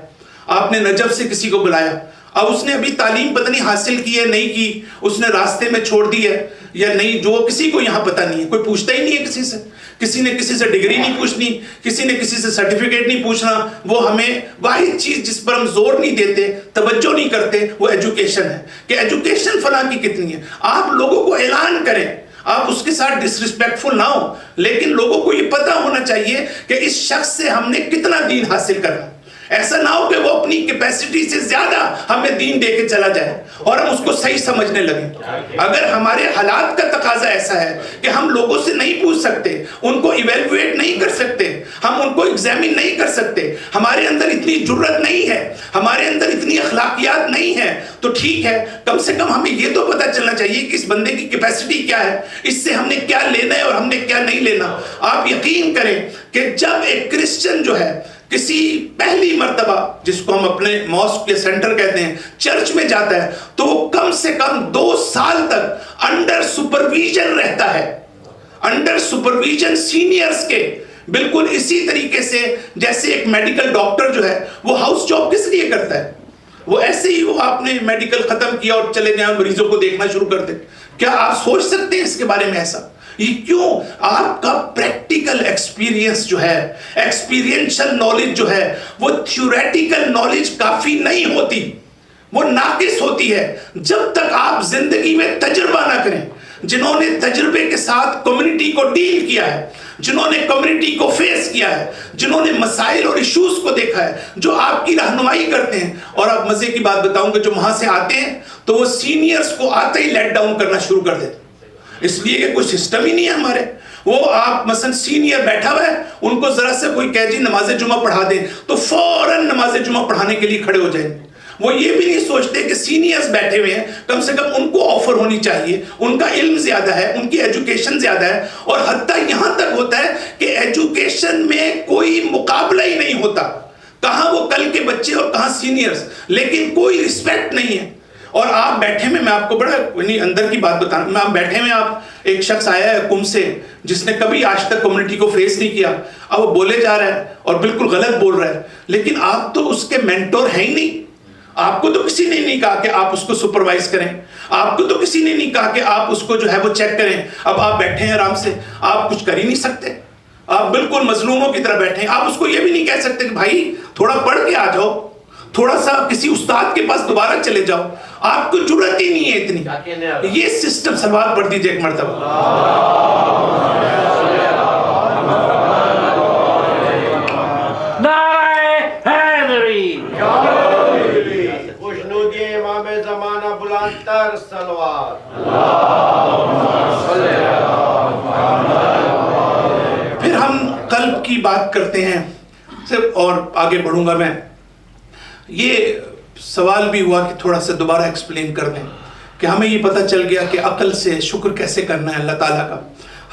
آپ نے نجف سے کسی کو بلایا، اب اس نے ابھی تعلیم پتہ نہیں حاصل کی ہے نہیں کی، اس نے راستے میں چھوڑ دی ہے یا نہیں، جو کسی کو یہاں پتہ نہیں ہے، کوئی پوچھتا ہی نہیں ہے کسی سے، کسی نے کسی سے ڈگری نہیں پوچھنی، کسی نے کسی سے سرٹیفکیٹ نہیں پوچھنا. وہ ہمیں واحد چیز جس پر ہم زور نہیں دیتے، توجہ نہیں کرتے، وہ ایجوکیشن ہے، کہ ایجوکیشن فلاں کی کتنی ہے. آپ لوگوں کو اعلان کریں، آپ اس کے ساتھ ڈسرسپیکٹفل نہ ہو، لیکن لوگوں کو یہ پتہ ہونا چاہیے کہ اس شخص سے ہم نے کتنا دین حاصل کرنا. ایسا نہ ہو کہ وہ اپنی کیپیسٹی سے زیادہ ہمیں دین دے کے چلا جائے اور ہم اس کو صحیح سمجھنے لگیں. اگر ہمارے حالات کا تقاضا ایسا ہے کہ ہم لوگوں سے نہیں پوچھ سکتے، ان کو ایویلویٹ نہیں کر سکتے، ہم ان کو ایگزامن نہیں کر سکتے، ہمارے اندر اتنی جرت نہیں ہے، ہمارے اندر اتنی اخلاقیات نہیں ہے، تو ٹھیک ہے، کم سے کم ہمیں یہ تو پتہ چلنا چاہیے کہ اس بندے کی کیپیسٹی کیا ہے، اس سے ہم نے کیا لینا ہے اور ہم نے کیا نہیں لینا. آپ یقین کریں کہ جب ایک کرسچن جو ہے کسی پہلی مرتبہ، جس کو ہم اپنے ماسک کے سینٹر کہتے ہیں، چرچ میں جاتا ہے، تو وہ کم سے کم 2 سال تک انڈر سپرویژن رہتا ہے، انڈر سپرویژن سینئرز کے. بالکل اسی طریقے سے جیسے ایک میڈیکل ڈاکٹر جو ہے وہ ہاؤس جاب کس لیے کرتا ہے؟ وہ ایسے ہی وہ آپ نے میڈیکل ختم کیا اور چلے جائیں مریضوں کو دیکھنا شروع کر دیں. کیا آپ سوچ سکتے ہیں اس کے بارے میں ایسا؟ یہ کیوں؟ آپ کا پریکٹیکل ایکسپیرینس جو ہے، ایکسپیرینشل نالج جو ہے، وہ تھیوریٹیکل نالج کافی نہیں ہوتی، وہ ناقص ہوتی ہے جب تک آپ زندگی میں تجربہ نہ کریں۔ جنہوں نے تجربے کے ساتھ کمیونٹی کو ڈیل کیا ہے، جنہوں نے کمیونٹی کو فیس کیا ہے، جنہوں نے مسائل اور ایشوز کو دیکھا ہے، جو آپ کی رہنمائی کرتے ہیں۔ اور آپ مزے کی بات بتاؤں گے، جو وہاں سے آتے ہیں تو وہ سینئرز کو آتے ہی لیٹ ڈاؤن کرنا شروع کر دیتے، اس لیے کہ کوئی سسٹم ہی نہیں ہے ہمارے۔ وہ آپ مثلا سینئر بیٹھا ہوا ہے، ان کو ذرا سے کوئی کہہ جی نماز جمعہ پڑھا دیں تو فوراً نماز جمعہ پڑھانے کے لیے کھڑے ہو جائیں۔ وہ یہ بھی نہیں سوچتے کہ سینئرز بیٹھے ہوئے ہیں، کم سے کم ان کو آفر ہونی چاہیے، ان کا علم زیادہ ہے، ان کی ایجوکیشن زیادہ ہے۔ اور حتیٰ یہاں تک ہوتا ہے کہ ایجوکیشن میں کوئی مقابلہ ہی نہیں ہوتا، کہاں وہ کل کے بچے اور کہاں سینئرز، لیکن کوئی رسپیکٹ نہیں ہے۔ اور آپ بیٹھے میں آپ کو بڑا اندر کی بات بتانا، میں آپ بیٹھے میں آپ ایک شخص آیا ہے کم سے، جس نے کبھی آج تک کمیونٹی کو فیس نہیں کیا، اب وہ بولے جا رہا ہے اور بالکل غلط بول رہا ہے، لیکن آپ تو اس کے مینٹور ہیں ہی نہیں۔ آپ کو تو کسی نے نہیں کہا کہ آپ اس کو سپروائز کریں، آپ کو تو کسی نے نہیں کہا کہ آپ اس کو جو ہے وہ چیک کریں۔ اب آپ بیٹھے ہیں آرام سے، آپ کچھ کر ہی نہیں سکتے، آپ بالکل مظلوموں کی طرح بیٹھے ہیں۔ آپ اس کو یہ بھی نہیں کہہ سکتے کہ بھائی تھوڑا پڑھ کے آ جاؤ، تھوڑا سا کسی استاد کے پاس دوبارہ چلے جاؤ، آپ کو ضرورت ہی نہیں ہے اتنی۔ یہ سسٹم سلوات پڑھ دیجئے ایک مرتبہ۔ پھر ہم قلب کی بات کرتے ہیں صرف، اور آگے بڑھوں گا میں۔ یہ سوال بھی ہوا کہ تھوڑا سا دوبارہ ایکسپلین کر دیں کہ ہمیں یہ پتہ چل گیا کہ عقل سے شکر کیسے کرنا ہے اللہ تعالیٰ کا،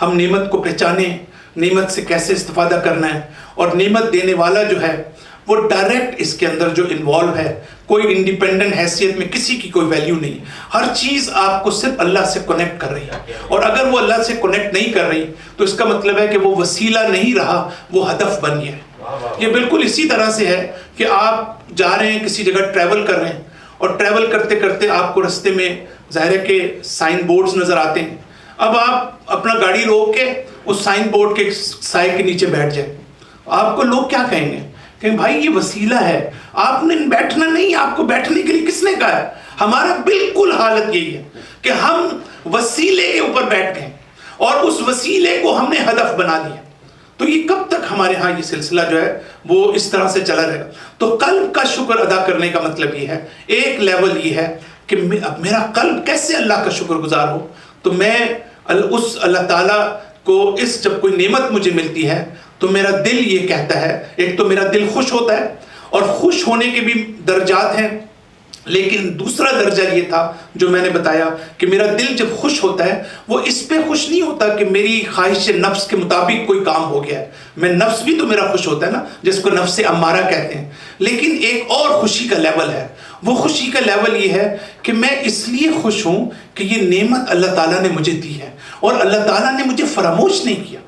ہم نعمت کو پہچانیں، نعمت سے کیسے استفادہ کرنا ہے، اور نعمت دینے والا جو ہے وہ ڈائریکٹ اس کے اندر جو انوالو ہے، کوئی انڈیپینڈنٹ حیثیت میں کسی کی کوئی ویلیو نہیں، ہر چیز آپ کو صرف اللہ سے کنیکٹ کر رہی ہے۔ اور اگر وہ اللہ سے کنیکٹ نہیں کر رہی تو اس کا مطلب ہے کہ وہ وسیلہ نہیں رہا، وہ ہدف بن گیا ہے۔ یہ بالکل اسی طرح سے ہے کہ آپ جا رہے ہیں کسی جگہ، ٹریول کر رہے ہیں، اور ٹریول کرتے کرتے آپ کو رستے میں ظاہر ہے کہ سائن بورڈز نظر آتے ہیں۔ اب آپ اپنا گاڑی روک کے اس سائن بورڈ کے سائے کے نیچے بیٹھ جائیں، آپ کو لوگ کیا کہیں گے کہ بھائی یہ وسیلہ ہے، آپ نے بیٹھنا نہیں، آپ کو بیٹھنے کے لیے کس نے کہا ہے؟ ہمارا بالکل حالت یہی ہے کہ ہم وسیلے کے اوپر بیٹھ گئے اور اس وسیلے کو ہم نے ہدف بنا لیا۔ تو یہ کب تک ہمارے ہاں یہ سلسلہ جو ہے وہ اس طرح سے چلا رہے گا؟ تو قلب کا شکر ادا کرنے کا مطلب یہ ہے، ایک لیول یہ ہے کہ میرا قلب کیسے اللہ کا شکر گزار ہو۔ تو میں اس اللہ تعالیٰ کو جب کوئی نعمت مجھے ملتی ہے تو میرا دل یہ کہتا ہے، ایک تو میرا دل خوش ہوتا ہے، اور خوش ہونے کے بھی درجات ہیں، لیکن دوسرا درجہ یہ تھا جو میں نے بتایا کہ میرا دل جب خوش ہوتا ہے وہ اس پہ خوش نہیں ہوتا کہ میری خواہش نفس کے مطابق کوئی کام ہو گیا ہے، میں نفس بھی تو میرا خوش ہوتا ہے نا، جس کو نفس امارہ کہتے ہیں، لیکن ایک اور خوشی کا لیول ہے۔ وہ خوشی کا لیول یہ ہے کہ میں اس لیے خوش ہوں کہ یہ نعمت اللہ تعالیٰ نے مجھے دی ہے، اور اللہ تعالیٰ نے مجھے فراموش نہیں کیا،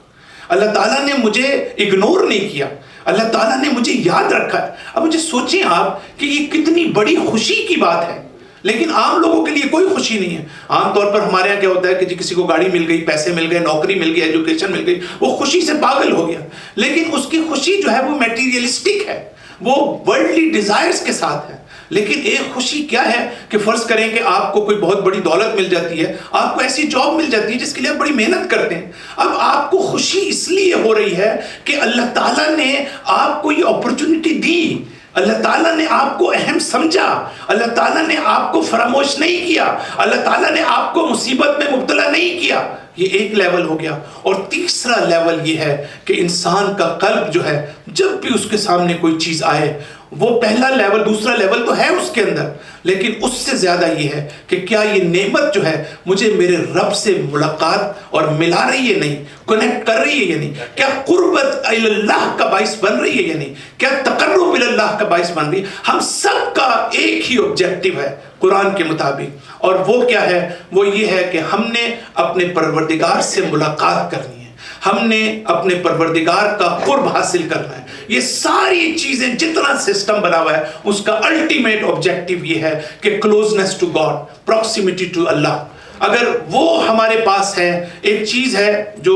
اللہ تعالیٰ نے مجھے اگنور نہیں کیا، اللہ تعالیٰ نے مجھے یاد رکھا ہے۔ اب مجھے سوچیں آپ کہ یہ کتنی بڑی خوشی کی بات ہے، لیکن عام لوگوں کے لیے کوئی خوشی نہیں ہے۔ عام طور پر ہمارے یہاں کیا ہوتا ہے کہ جی کسی کو گاڑی مل گئی، پیسے مل گئے، نوکری مل گئی، ایجوکیشن مل گئی، وہ خوشی سے پاگل ہو گیا، لیکن اس کی خوشی جو ہے وہ میٹیریلسٹک ہے، وہ ورلڈلی ڈیزائرز کے ساتھ ہے۔ لیکن ایک خوشی کیا ہے کہ فرض کریں کہ آپ کو کوئی بہت بڑی دولت مل جاتی ہے، آپ کو ایسی جاب مل جاتی ہے جس کے لیے آپ بڑی محنت کرتے ہیں، اب آپ کو خوشی اس لیے ہو رہی ہے کہ اللہ تعالیٰ نے آپ کو یہ اپرچونٹی دی، اللہ تعالیٰ نے آپ کو اہم سمجھا، اللہ تعالیٰ نے آپ کو فراموش نہیں کیا، اللہ تعالیٰ نے آپ کو مصیبت میں مبتلا نہیں کیا۔ یہ ایک لیول ہو گیا۔ اور تیسرا لیول یہ ہے کہ انسان کا قلب جو ہے جب بھی اس کے سامنے کوئی چیز آئے، وہ پہلا لیول، دوسرا لیول تو ہے اس کے اندر، لیکن اس سے زیادہ یہ ہے کہ کیا یہ نعمت جو ہے مجھے میرے رب سے ملاقات اور ملا رہی ہے نہیں، کنیکٹ کر رہی ہے یا نہیں، کیا قربت اللہ کا باعث بن رہی ہے یا نہیں، کیا تقرب اللہ کا باعث بن رہی ہے۔ ہم سب کا ایک ہی آبجیکٹو ہے قرآن کے مطابق، اور وہ کیا ہے؟ وہ یہ ہے کہ ہم نے اپنے پروردگار سے ملاقات کرنی ہے، ہم نے اپنے پروردگار کا قرب حاصل کرنا ہے۔ یہ ساری چیزیں جتنا سسٹم بنا ہوا ہے اس کا الٹیمیٹ آبجیکٹو یہ ہے کہ closeness to God, proximity to Allah. اگر وہ ہمارے پاس ہے، ایک چیز ہے جو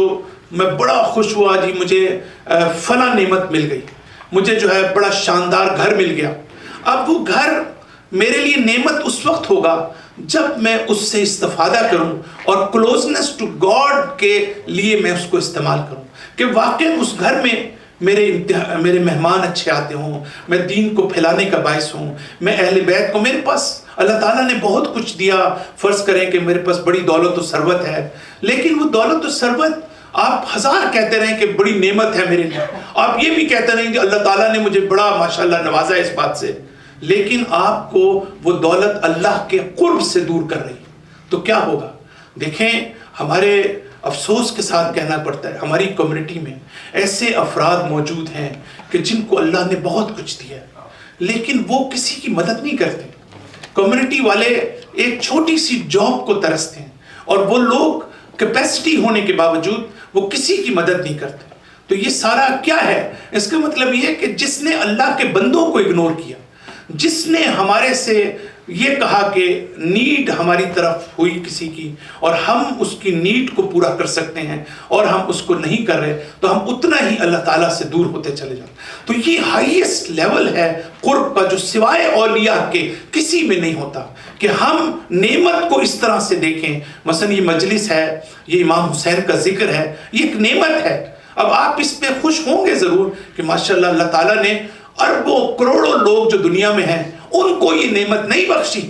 میں بڑا خوش ہوا جی مجھے فلاں نعمت مل گئی، مجھے جو ہے بڑا شاندار گھر مل گیا. اب وہ گھر میرے لیے نعمت اس وقت ہوگا جب میں اس سے استفادہ کروں اور کلوزنس ٹو گاڈ کے لیے میں اس کو استعمال کروں، کہ واقعی اس گھر میں میرے مہمان اچھے آتے ہوں، میں دین کو پھیلانے کا باعث ہوں، میں اہل بیت کو، میرے پاس اللہ تعالیٰ نے بہت کچھ دیا. فرض کریں کہ میرے پاس بڑی دولت و ثروت ہے، لیکن وہ دولت و ثروت آپ ہزار کہتے رہیں کہ بڑی نعمت ہے میرے لیے، آپ یہ بھی کہتے رہیں کہ اللہ تعالیٰ نے مجھے بڑا ماشاءاللہ نوازا ہے اس بات سے، لیکن آپ کو وہ دولت اللہ کے قرب سے دور کر رہی ہے، تو کیا ہوگا؟ دیکھیں، ہمارے افسوس کے ساتھ کہنا پڑتا ہے ہماری کمیونٹی میں ایسے افراد موجود ہیں کہ جن کو اللہ نے بہت کچھ دیا ہے لیکن وہ کسی کی مدد نہیں کرتے. کمیونٹی والے ایک چھوٹی سی جاب کو ترستے ہیں اور وہ لوگ کیپیسٹی ہونے کے باوجود وہ کسی کی مدد نہیں کرتے. تو یہ سارا کیا ہے؟ اس کا مطلب یہ ہے کہ جس نے اللہ کے بندوں کو اگنور کیا، جس نے ہمارے سے یہ کہا کہ نیڈ ہماری طرف ہوئی کسی کی اور ہم اس کی نیڈ کو پورا کر سکتے ہیں اور ہم اس کو نہیں کر رہے، تو ہم اتنا ہی اللہ تعالیٰ سے دور ہوتے چلے جائیں. تو یہ ہائیسٹ لیول ہے قرب کا، جو سوائے اولیاء کے کسی میں نہیں ہوتا، کہ ہم نعمت کو اس طرح سے دیکھیں. مثلا یہ مجلس ہے، یہ امام حسین کا ذکر ہے، یہ ایک نعمت ہے. اب آپ اس پہ خوش ہوں گے ضرور کہ ماشاءاللہ اللہ تعالیٰ نے اربوں کروڑوں لوگ جو دنیا میں ہیں ان کو یہ نعمت نہیں بخشی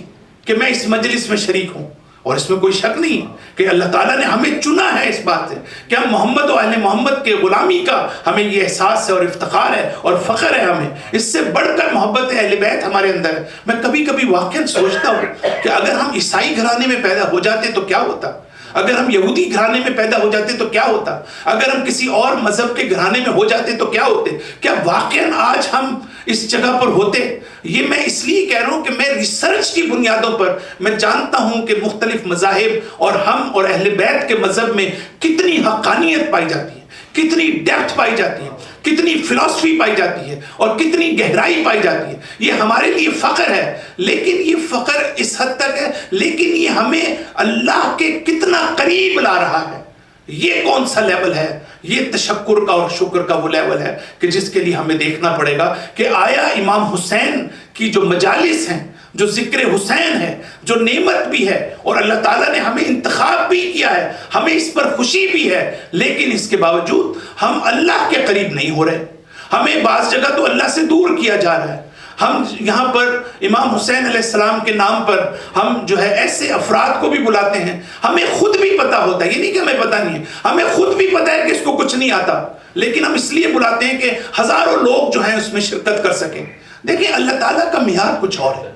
کہ میں اس مجلس میں شریک ہوں. اور اس میں کوئی شک نہیں کہ اللہ تعالیٰ نے ہمیں چنا ہے اس بات سے کہ ہم محمد و اہل محمد کے غلامی کا ہمیں یہ احساس ہے اور افتخار ہے اور فخر ہے. ہمیں اس سے بڑھ کر محبت اہل بیت ہمارے اندر ہے. میں کبھی کبھی واقعاً سوچتا ہوں کہ اگر ہم عیسائی گھرانے میں پیدا ہو جاتے تو کیا ہوتا، اگر ہم یہودی گھرانے میں پیدا ہو جاتے تو کیا ہوتا، اگر ہم کسی اور مذہب کے گھرانے میں ہو جاتے تو کیا ہوتے. کیا واقعاً آج ہم اس جگہ پر ہوتے؟ یہ میں اس لیے کہہ رہا ہوں کہ میں ریسرچ کی بنیادوں پر میں جانتا ہوں کہ مختلف مذاہب اور ہم اور اہل بیت کے مذہب میں کتنی حقانیت پائی جاتی ہے، کتنی ڈیپتھ پائی جاتی ہے، کتنی فلسفی پائی جاتی ہے اور کتنی گہرائی پائی جاتی ہے. یہ ہمارے لیے فخر ہے، لیکن یہ فخر اس حد تک ہے، لیکن یہ ہمیں اللہ کے کتنا قریب لا رہا ہے. یہ کون سا لیول ہے؟ یہ تشکر کا اور شکر کا وہ لیول ہے کہ جس کے لیے ہمیں دیکھنا پڑے گا کہ آیا امام حسین کی جو مجالس ہیں، جو ذکر حسین ہے، جو نعمت بھی ہے اور اللہ تعالیٰ نے ہمیں انتخاب بھی کیا ہے، ہمیں اس پر خوشی بھی ہے، لیکن اس کے باوجود ہم اللہ کے قریب نہیں ہو رہے. ہمیں بعض جگہ تو اللہ سے دور کیا جا رہا ہے. ہم یہاں پر امام حسین علیہ السلام کے نام پر ہم جو ہے ایسے افراد کو بھی بلاتے ہیں، ہمیں خود بھی پتا ہوتا ہے، یہ نہیں کہ ہمیں پتا نہیں ہے، ہمیں خود بھی پتا ہے کہ اس کو کچھ نہیں آتا، لیکن ہم اس لیے بلاتے ہیں کہ ہزاروں لوگ جو ہیں اس میں شرکت کر سکیں. دیکھیں، اللہ تعالیٰ کا معیار کچھ اور ہے،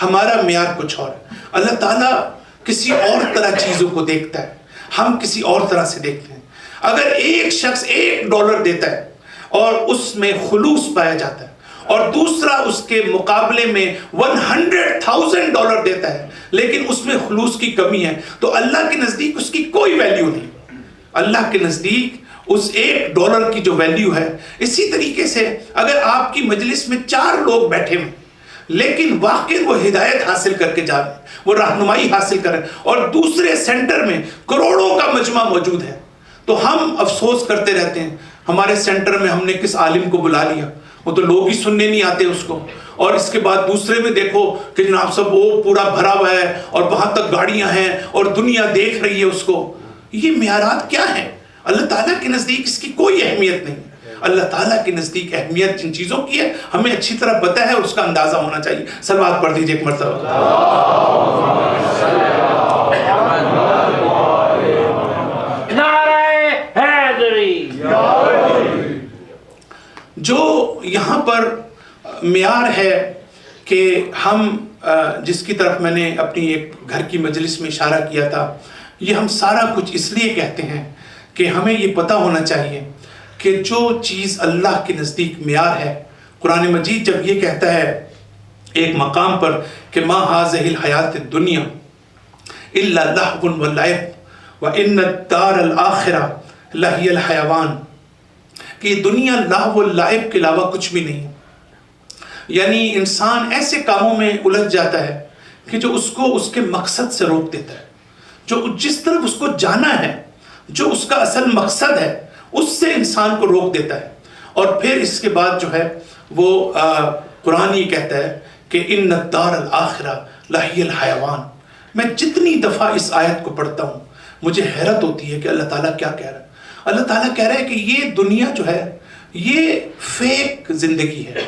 ہمارا معیار کچھ اور ہے. اللہ تعالیٰ کسی اور طرح چیزوں کو دیکھتا ہے، ہم کسی اور طرح سے دیکھتے ہیں. اگر ایک شخص $1 دیتا ہے اور اس میں خلوص پایا جاتا ہے اور دوسرا اس کے مقابلے میں $100,000 دیتا ہے لیکن اس میں خلوص کی کمی ہے، تو اللہ کے نزدیک اس کی کوئی ویلیو نہیں. اللہ کے نزدیک اس $1 کی جو ویلیو ہے، اسی طریقے سے اگر آپ کی مجلس میں 4 لوگ بیٹھے ہوئے لیکن واقعی وہ ہدایت حاصل کر کے جا رہے ہیں، وہ رہنمائی حاصل کر رہے ہیں، اور دوسرے سینٹر میں کروڑوں کا مجمع موجود ہے، تو ہم افسوس کرتے رہتے ہیں ہمارے سینٹر میں ہم نے کس عالم کو بلا لیا، وہ تو لوگ ہی سننے نہیں آتے اس کو، اور اس کے بعد دوسرے میں دیکھو کہ جناب صاحب وہ پورا بھرا ہوا ہے اور وہاں تک گاڑیاں ہیں اور دنیا دیکھ رہی ہے اس کو. یہ معیارات کیا ہیں؟ اللہ تعالیٰ کے نزدیک اس کی کوئی اہمیت نہیں. اللہ تعالیٰ کے نزدیک اہمیت جن چیزوں کی ہے ہمیں اچھی طرح پتہ ہے اور اس کا اندازہ ہونا چاہیے. صلوات پڑھ دیجئے ایک مرتبہ. جو یہاں پر معیار ہے کہ ہم جس کی طرف میں نے اپنی ایک گھر کی مجلس میں اشارہ کیا تھا، یہ ہم سارا کچھ اس لیے کہتے ہیں کہ ہمیں یہ پتہ ہونا چاہیے کہ جو چیز اللہ کے نزدیک معیار ہے، قرآن مجید جب یہ کہتا ہے ایک مقام پر کہ ما هذه الحیات الدنیا الا لهو ولعب وان الدار الاخرہ لہی الحیوان، کہ دنیا لہو و لعب کے علاوہ کچھ بھی نہیں. یعنی انسان ایسے کاموں میں الجھ جاتا ہے کہ جو اس کو اس کے مقصد سے روک دیتا ہے. جو جس طرف اس کو جانا ہے، جو اس کا اصل مقصد ہے، اس سے انسان کو روک دیتا ہے۔ اور پھر اس کے بعد جو ہے وہ قرآن یہ کہتا ہے کہ ان الدار الآخرہ لہی الحیوان۔ میں جتنی دفعہ اس آیت کو پڑھتا ہوں مجھے حیرت ہوتی ہے کہ اللہ تعالیٰ کیا کہہ رہا ہے۔ اللہ تعالیٰ کہہ رہا ہے کہ یہ دنیا جو ہے یہ فیک زندگی ہے،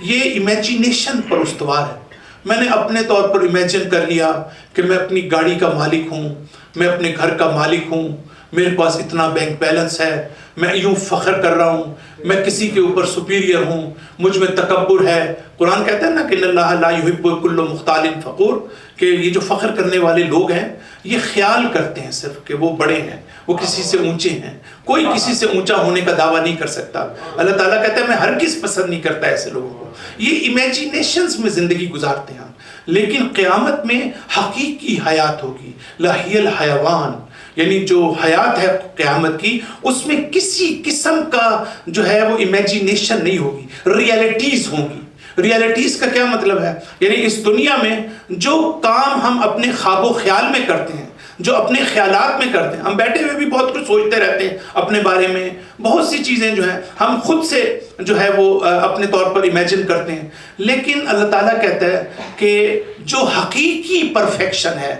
یہ امیجینیشن پر استوار ہے۔ میں نے اپنے طور پر امیجن کر لیا کہ میں اپنی گاڑی کا مالک ہوں، میں اپنے گھر کا مالک ہوں، میرے پاس اتنا بینک بیلنس ہے، میں یوں فخر کر رہا ہوں، میں کسی کے اوپر سپیریئر ہوں، مجھ میں تکبر ہے۔ قرآن کہتا ہے نا کہ اللہ لا یحب کل مختال فخور، کہ یہ جو فخر کرنے والے لوگ ہیں یہ خیال کرتے ہیں صرف کہ وہ بڑے ہیں، وہ کسی سے اونچے ہیں۔ کوئی کسی سے اونچا ہونے کا دعویٰ نہیں کر سکتا۔ اللہ تعالیٰ کہتا ہے میں ہرگز پسند نہیں کرتا ایسے لوگوں کو۔ یہ امیجینیشنز میں زندگی گزارتے ہیں، لیکن قیامت میں حقیقی حیات ہوگی، لہی الحیوان، یعنی جو حیات ہے قیامت کی، اس میں کسی قسم کا جو ہے وہ امیجینیشن نہیں ہوگی، ریئلٹیز ہوں گی۔ ریئلٹیز کا کیا مطلب ہے؟ یعنی اس دنیا میں جو کام ہم اپنے خواب و خیال میں کرتے ہیں، جو اپنے خیالات میں کرتے ہیں، ہم بیٹھے ہوئے بھی بہت کچھ سوچتے رہتے ہیں اپنے بارے میں، بہت سی چیزیں جو ہیں ہم خود سے جو ہے وہ اپنے طور پر امیجن کرتے ہیں، لیکن اللہ تعالیٰ کہتا ہے کہ جو حقیقی پرفیکشن ہے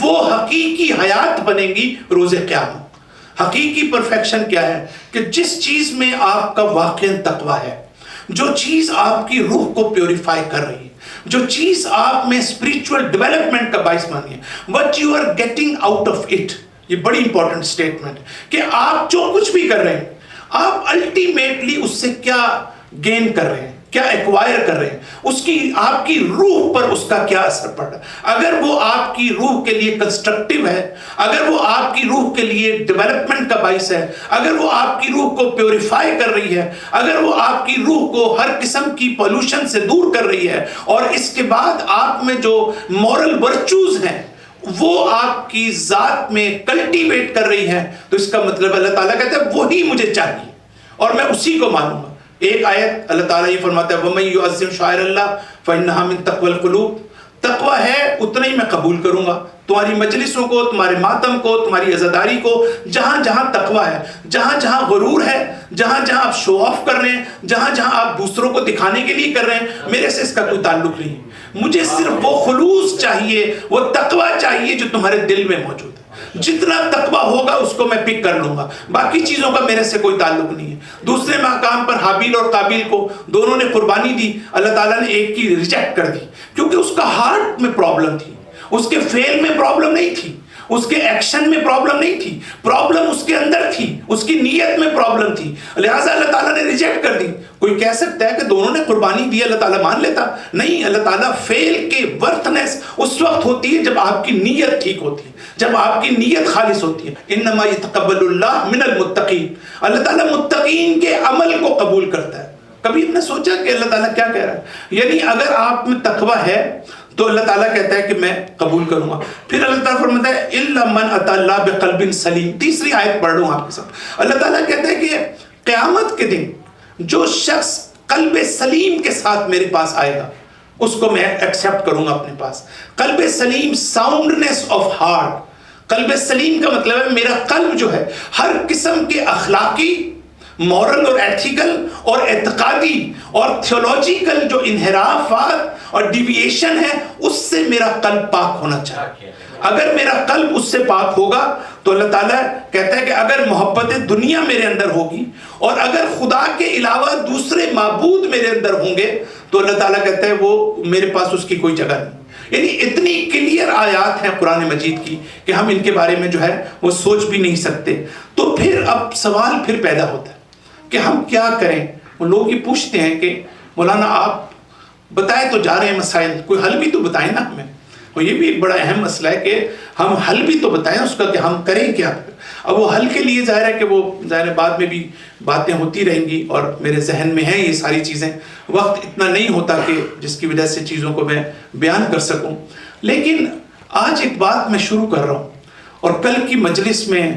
وہ حقیقی حیات بنے گی روز قیامت۔ حقیقی پرفیکشن کیا ہے؟ کہ جس چیز میں آپ کا واقعی تقویٰ ہے، جو چیز آپ کی روح کو پیوریفائی کر رہی ہے، جو چیز آپ میں اسپریچول ڈیولپمنٹ کا باعث بنی ہے، what you are getting out of it۔ یہ بڑی امپورٹنٹ اسٹیٹمنٹ کہ آپ جو کچھ بھی کر رہے ہیں آپ الٹیمیٹلی اس سے کیا گین کر رہے ہیں، کیا ایکوائر کر رہے ہیں، اس کی آپ کی روح پر اس کا کیا اثر پڑ رہا ہے۔ اگر وہ آپ کی روح کے لیے کنسٹرکٹیو ہے، اگر وہ آپ کی روح کے لیے ڈیولپمنٹ کا باعث ہے، اگر وہ آپ کی روح کو پیوریفائی کر رہی ہے، اگر وہ آپ کی روح کو ہر قسم کی پولوشن سے دور کر رہی ہے، اور اس کے بعد آپ میں جو مورل ورچوز ہیں وہ آپ کی ذات میں کلٹیویٹ کر رہی ہے، تو اس کا مطلب اللہ تعالیٰ کہتا ہے وہی مجھے چاہیے اور میں اسی کو مانوں گا۔ ایک آیت اللہ تعالیٰ یہ فرماتا ہے وَمَن يُعَظِّمْ شَعَائِرَ اللَّهِ فَإِنَّهَا مِن تَقْوَى الْقُلُوبِ۔ تقویٰ ہے اتنا ہی میں قبول کروں گا، تمہاری مجلسوں کو، تمہارے ماتم کو، تمہاری عزاداری کو، جہاں جہاں تقویٰ ہے، جہاں جہاں غرور ہے، جہاں جہاں آپ شو آف کر رہے ہیں، جہاں جہاں آپ دوسروں کو دکھانے کے لیے کر رہے ہیں، میرے سے اس کا کوئی تعلق نہیں ہے۔ مجھے صرف وہ خلوص چاہیے، وہ تقویٰ چاہیے جو تمہارے دل میں موجود ہے۔ جتنا تقویٰ ہوگا اس کو میں پک کر لوں گا، باقی چیزوں کا میرے سے کوئی تعلق نہیں ہے۔ دوسرے مقام پر حابیل اور قابیل کو دونوں نے قربانی دی، اللہ تعالیٰ نے ایک کی ریجیکٹ کر دی کیونکہ اس کا ہارٹ میں پرابلم تھی، اس کے فعل میں پرابلم نہیں تھی، اس کے ایکشن میں پرابلم نہیں تھی، پرابلم اس کے اندر تھی، اس کی نیت میں پرابلم تھی، لہٰذا اللہ تعالیٰ نے ریجیکٹ کر دی۔ کوئی کہہ سکتا ہے کہ دونوں نے قربانی دی اللہ تعالیٰ مان لیتا؟ نہیں، اللہ تعالیٰ فعل کے ورتھنس اس وقت ہوتی ہے جب آپ کی نیت ٹھیک ہوتی ہے، جب آپ کی نیت خالص ہوتی ہے۔ انما یتقبل اللہ من المتقین، اللہ تعالیٰ متقین کے عمل کو قبول کرتا ہے۔ کبھی آپ نے سوچا کہ اللہ تعالیٰ کیا کہہ رہا ہے؟ یعنی اگر آپ میں تقویٰ ہے تو اللہ تعالیٰ کہتا ہے کہ میں قبول کروں گا۔ پھر اللہ تعالیٰ فرماتا ہے الا من اتى اللہ بقلب سلیم۔ تیسری آیت پڑھ لوں آپ کے ساتھ، اللہ تعالیٰ کہتا ہے کہ قیامت کے دن جو شخص قلب سلیم کے ساتھ میرے پاس آئے گا اس کو میں ایکسیپٹ کروں گا اپنے پاس۔ قلب سلیم، ساؤنڈنس آف ہارٹ۔ قلب سلیم کا مطلب ہے میرا قلب جو ہے ہر قسم کے اخلاقی، مورل اور ایتھیکل اور اعتقادی اور تھیولوجیکل جو انحرافات اور ڈیویشن ہے اس سے میرا قلب پاک ہونا چاہیے۔ اگر میرا قلب اس سے پاک ہوگا تو اللہ تعالیٰ کہتا ہے کہ اگر محبت دنیا میرے اندر ہوگی اور اگر خدا کے علاوہ دوسرے معبود میرے اندر ہوں گے تو اللہ تعالیٰ کہتا ہے وہ میرے پاس اس کی کوئی جگہ نہیں۔ یعنی اتنی کلیئر آیات ہیں قرآن مجید کی کہ ہم ان کے بارے میں جو ہے وہ سوچ بھی نہیں سکتے۔ تو پھر اب سوال پھر پیدا ہوتا ہے کہ ہم کیا کریں۔ وہ لوگ یہ پوچھتے ہیں کہ مولانا آپ بتائے تو جا رہے ہیں مسائل، کوئی حل بھی تو بتائیں نا ہمیں۔ اور یہ بھی ایک بڑا اہم مسئلہ ہے کہ ہم حل بھی تو بتائیں اس کا کہ ہم کریں کیا۔ اب وہ حل کے لیے ظاہر ہے کہ وہ ظاہر بعد میں بھی باتیں ہوتی رہیں گی اور میرے ذہن میں ہیں یہ ساری چیزیں، وقت اتنا نہیں ہوتا کہ جس کی وجہ سے چیزوں کو میں بیان کر سکوں۔ لیکن آج ایک بات میں شروع کر رہا ہوں اور کل کی مجلس میں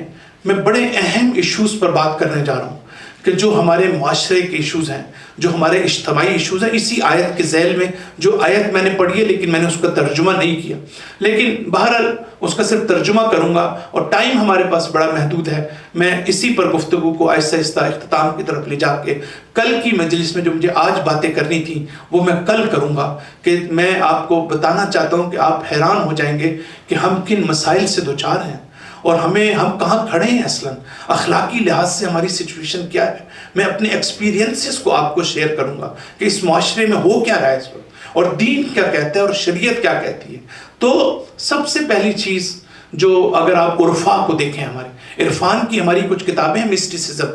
بڑے اہم ایشوز پر بات کرنے جا رہا ہوں کہ جو ہمارے معاشرے کے ایشوز ہیں، جو ہمارے اجتماعی ایشوز ہیں، اسی آیت کے ذیل میں جو آیت میں نے پڑھی ہے لیکن میں نے اس کا ترجمہ نہیں کیا، لیکن بہرحال اس کا صرف ترجمہ کروں گا اور ٹائم ہمارے پاس بڑا محدود ہے، میں اسی پر گفتگو کو آہستہ آہستہ اختتام کی طرف لے جا کے کل کی مجلس میں جو مجھے آج باتیں کرنی تھیں وہ میں کل کروں گا، کہ میں آپ کو بتانا چاہتا ہوں کہ آپ حیران ہو جائیں گے کہ ہم کن مسائل سے دوچار ہیں اور ہم کہاں کھڑے ہیں، اصلاً اخلاقی لحاظ سے ہماری سچویشن کیا ہے۔ میں اپنے ایکسپیرینسز کو آپ کو شیئر کروں گا کہ اس معاشرے میں ہو کیا رہا ہے اس وقت، اور دین کیا کہتا ہے اور شریعت کیا کہتی ہے۔ تو سب سے پہلی چیز جو اگر آپ عرفا کو دیکھیں، ہمارے عرفان کی ہماری کچھ کتابیں ہیں مسٹیسزم،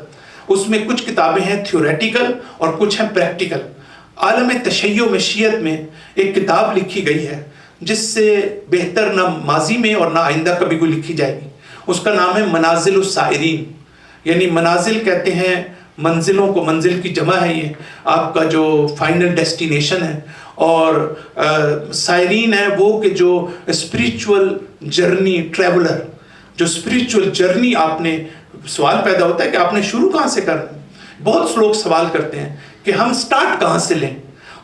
اس میں کچھ کتابیں ہیں تھیوریٹیکل اور کچھ ہیں پریکٹیکل۔ عالم تشیع میں شیعت میں ایک کتاب لکھی گئی ہے جس سے بہتر نہ ماضی میں اور نہ آئندہ کبھی کوئی لکھی جائے گی، اس کا نام ہے منازل السائرین، یعنی منازل کہتے ہیں منزلوں کو، منزل کی جمع ہے یہ آپ کا جو فائنل ڈیسٹینیشن ہے، اور سائرین ہے وہ کہ جو اسپریچول جرنی ٹریولر، جو اسپریچول جرنی آپ نے، سوال پیدا ہوتا ہے کہ آپ نے شروع کہاں سے کرنا ہے۔ بہت لوگ سوال کرتے ہیں کہ ہم سٹارٹ کہاں سے لیں،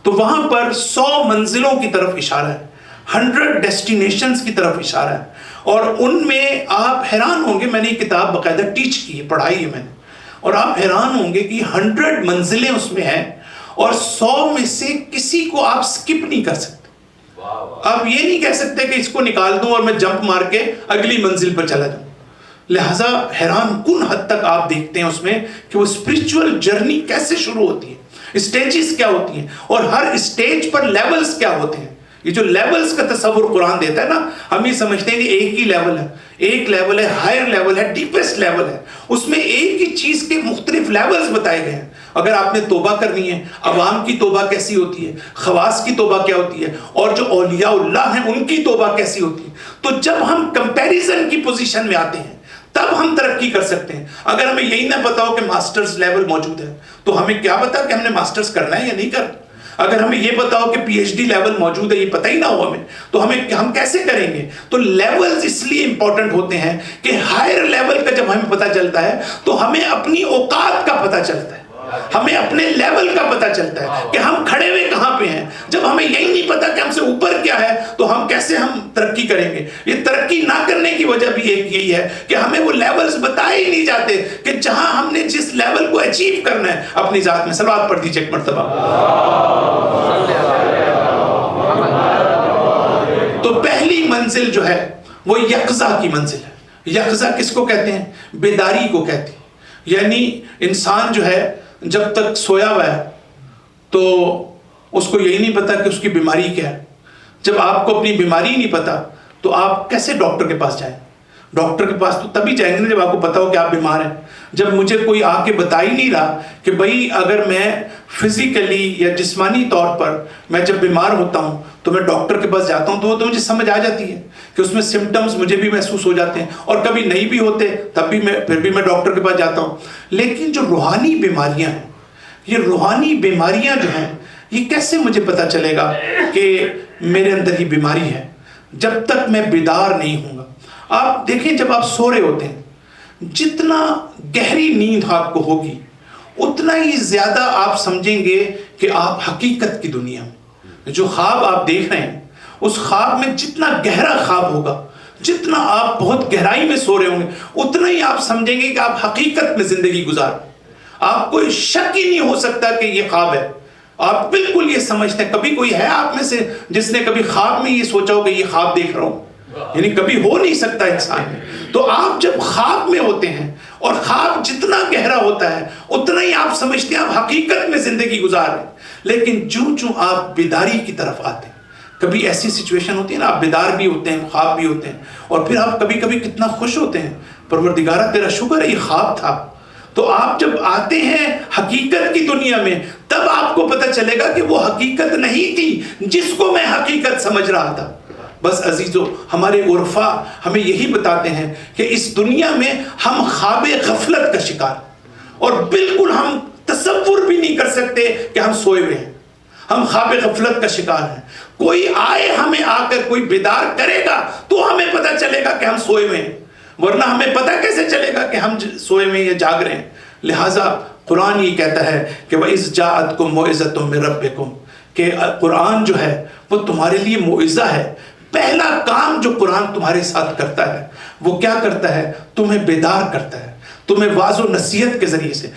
تو وہاں پر 100 منزلوں کی طرف اشارہ ہے، 100 ڈیسٹینیشنز کی طرف اشارہ ہے، اور ان میں آپ حیران ہوں گے، میں نے یہ کتاب باقاعدہ ٹیچ کی ہے، پڑھائی ہے میں نے، اور آپ حیران ہوں گے کہ 100 منزلیں اس میں ہیں اور 100 میں سے کسی کو آپ سکپ نہیں کر سکتے۔ آپ یہ نہیں کہہ سکتے کہ اس کو نکال دوں اور میں جمپ مار کے اگلی منزل پر چلا جاؤں۔ لہٰذا حیران کن حد تک آپ دیکھتے ہیں اس میں کہ وہ اسپریچول جرنی کیسے شروع ہوتی ہے، اسٹیجز کیا ہوتی ہیں، اور ہر اسٹیج پر لیولز کیا ہوتے ہیں۔ یہ جو لیولز کا تصور قرآن دیتا ہے نا، ہم یہ سمجھتے ہیں کہ ایک ہی لیول ہے، ایک لیول ہے، ہائر لیول ہے، ڈیپسٹ لیول ہے، اس میں ایک ہی چیز کے مختلف لیولز بتائے گئے ہیں۔ اگر آپ نے توبہ کرنی ہے، عوام کی توبہ کیسی ہوتی ہے، خواص کی توبہ کیا ہوتی ہے، اور جو اولیاء اللہ ہیں ان کی توبہ کیسی ہوتی ہے، تو جب ہم کمپیریزن کی پوزیشن میں آتے ہیں تب ہم ترقی کر سکتے ہیں۔ اگر ہمیں یہی نہ پتا ہو کہ ماسٹرز لیول موجود ہے تو ہمیں کیا پتا کہ ہم نے ماسٹرز کرنا ہے یا نہیں کرنا۔ اگر ہمیں یہ پتا ہو کہ پی ایچ ڈی لیول موجود ہے، یہ پتہ ہی نہ ہو ہمیں، تو ہم کیسے کریں گے؟ تو لیولز اس لیے امپورٹنٹ ہوتے ہیں کہ ہائر لیول کا جب ہمیں پتہ چلتا ہے تو ہمیں اپنی اوقات کا پتہ چلتا ہے، ہمیں اپنے لیول کا پتہ چلتا ہے کہ ہم کھڑے ہوئے کہاں پہ ہیں۔ جب ہمیں یہی نہیں پتا کہ ہم سے اوپر کیا ہے تو ہم کیسے ترقی کریں گے؟ یہ ترقی نہ کرنے کی وجہ بھی ایک یہی ہے کہ ہمیں وہ لیولز بتائے ہی نہیں جاتے کہ جہاں ہم نے جس لیول کو اچیو کرنا ہے اپنی ذات میں۔ صلوات پڑھ دیجیے ایک مرتبہ۔ تو پہلی منزل جو ہے وہ یقظہ کی منزل ہے۔ یقظہ کس کو کہتے ہیں؟ بیداری کو کہتے ہیں۔ یعنی انسان جو ہے جب تک سویا ہوا ہے تو اس کو یہی نہیں پتا کہ اس کی بیماری کیا ہے۔ جب آپ کو اپنی بیماری نہیں پتا تو آپ کیسے ڈاکٹر کے پاس جائیں؟ ڈاکٹر کے پاس تو تبھی جائیں گے جب آپ کو پتا ہو کہ آپ بیمار ہیں۔ جب مجھے کوئی آ کے بتا ہی نہیں رہا کہ بھائی اگر میں فزیکلی یا جسمانی طور پر میں جب بیمار ہوتا ہوں تو میں ڈاکٹر کے پاس جاتا ہوں، تو وہ تو مجھے سمجھ آ جاتی ہے کہ اس میں سمٹمز مجھے بھی محسوس ہو جاتے ہیں، اور کبھی نہیں بھی ہوتے تب بھی پھر بھی میں ڈاکٹر کے پاس جاتا ہوں۔ لیکن جو روحانی بیماریاں ہیں، یہ روحانی بیماریاں جو ہیں، یہ کیسے مجھے پتا چلے گا کہ میرے اندر یہ بیماری ہے؟ جب تک میں بیدار نہیں ہوں گا۔ آپ دیکھیں جب آپ سو رہے ہوتے ہیں، جتنا گہری نیند آپ کو ہوگی اتنا ہی زیادہ آپ سمجھیں گے کہ آپ حقیقت کی دنیا میں جو خواب آپ دیکھ رہے ہیں، اس خواب میں جتنا گہرا خواب ہوگا، جتنا آپ بہت گہرائی میں سو رہے ہوں گے، اتنا ہی آپ سمجھیں گے کہ آپ حقیقت میں زندگی گزار۔ آپ کوئی شک ہی نہیں ہو سکتا کہ یہ خواب ہے، آپ بالکل یہ سمجھتے ہیں۔ کبھی کوئی ہے آپ میں سے جس نے کبھی خواب میں یہ سوچا ہو کہ یہ خواب دیکھ رہا ہوں؟ یعنی کبھی ہو نہیں سکتا انسان میں۔ تو آپ جب خواب میں ہوتے ہیں اور خواب جتنا گہرا ہوتا ہے اتنا ہی آپ سمجھتے ہیں آپ حقیقت میں زندگی گزار رہے ہیں۔ لیکن جو آپ بیداری کی طرف آتے ہیں، کبھی ایسی سچویشن ہوتی ہے نا، آپ بیدار بھی ہوتے ہیں، خواب بھی ہوتے ہیں، اور پھر آپ کبھی کبھی کتنا خوش ہوتے ہیں، پروردگارہ تیرا شکر ہے یہ خواب تھا۔ تو آپ جب آتے ہیں حقیقت کی دنیا میں تب آپ کو پتہ چلے گا کہ وہ حقیقت نہیں تھی جس کو میں حقیقت سمجھ رہا تھا۔ بس عزیزو، ہمارے عرفا ہمیں یہی بتاتے ہیں کہ اس دنیا میں ہم خواب غفلت کا شکار، اور بالکل ہم تصور بھی نہیں کر سکتے کہ ہم سوئے ہوئے ہیں، ہم خواب غفلت کا شکار ہیں۔ کوئی آئے ہمیں آ کر کوئی بیدار کرے گا تو ہمیں پتہ چلے گا کہ ہم سوئے ہوئے ہیں، ورنہ ہمیں پتہ کیسے چلے گا کہ ہم سوئے ہوئے یا جاگ رہے ہیں؟ لہٰذا قرآن یہ کہتا ہے کہ وَإِذْ جَاءَتْكُمْ مَوْعِظَةٌ مِّن رَبِّكُمْ، کہ قرآن جو ہے وہ تمہارے لیے موعظہ ہے۔ پہلا کام جو قرآن تمہارے ساتھ کرتا ہے وہ کیا کرتا ہے؟ تمہیں بیدار کرتا ہے، تمہیں واعظ و نصیحت کے ذریعے سے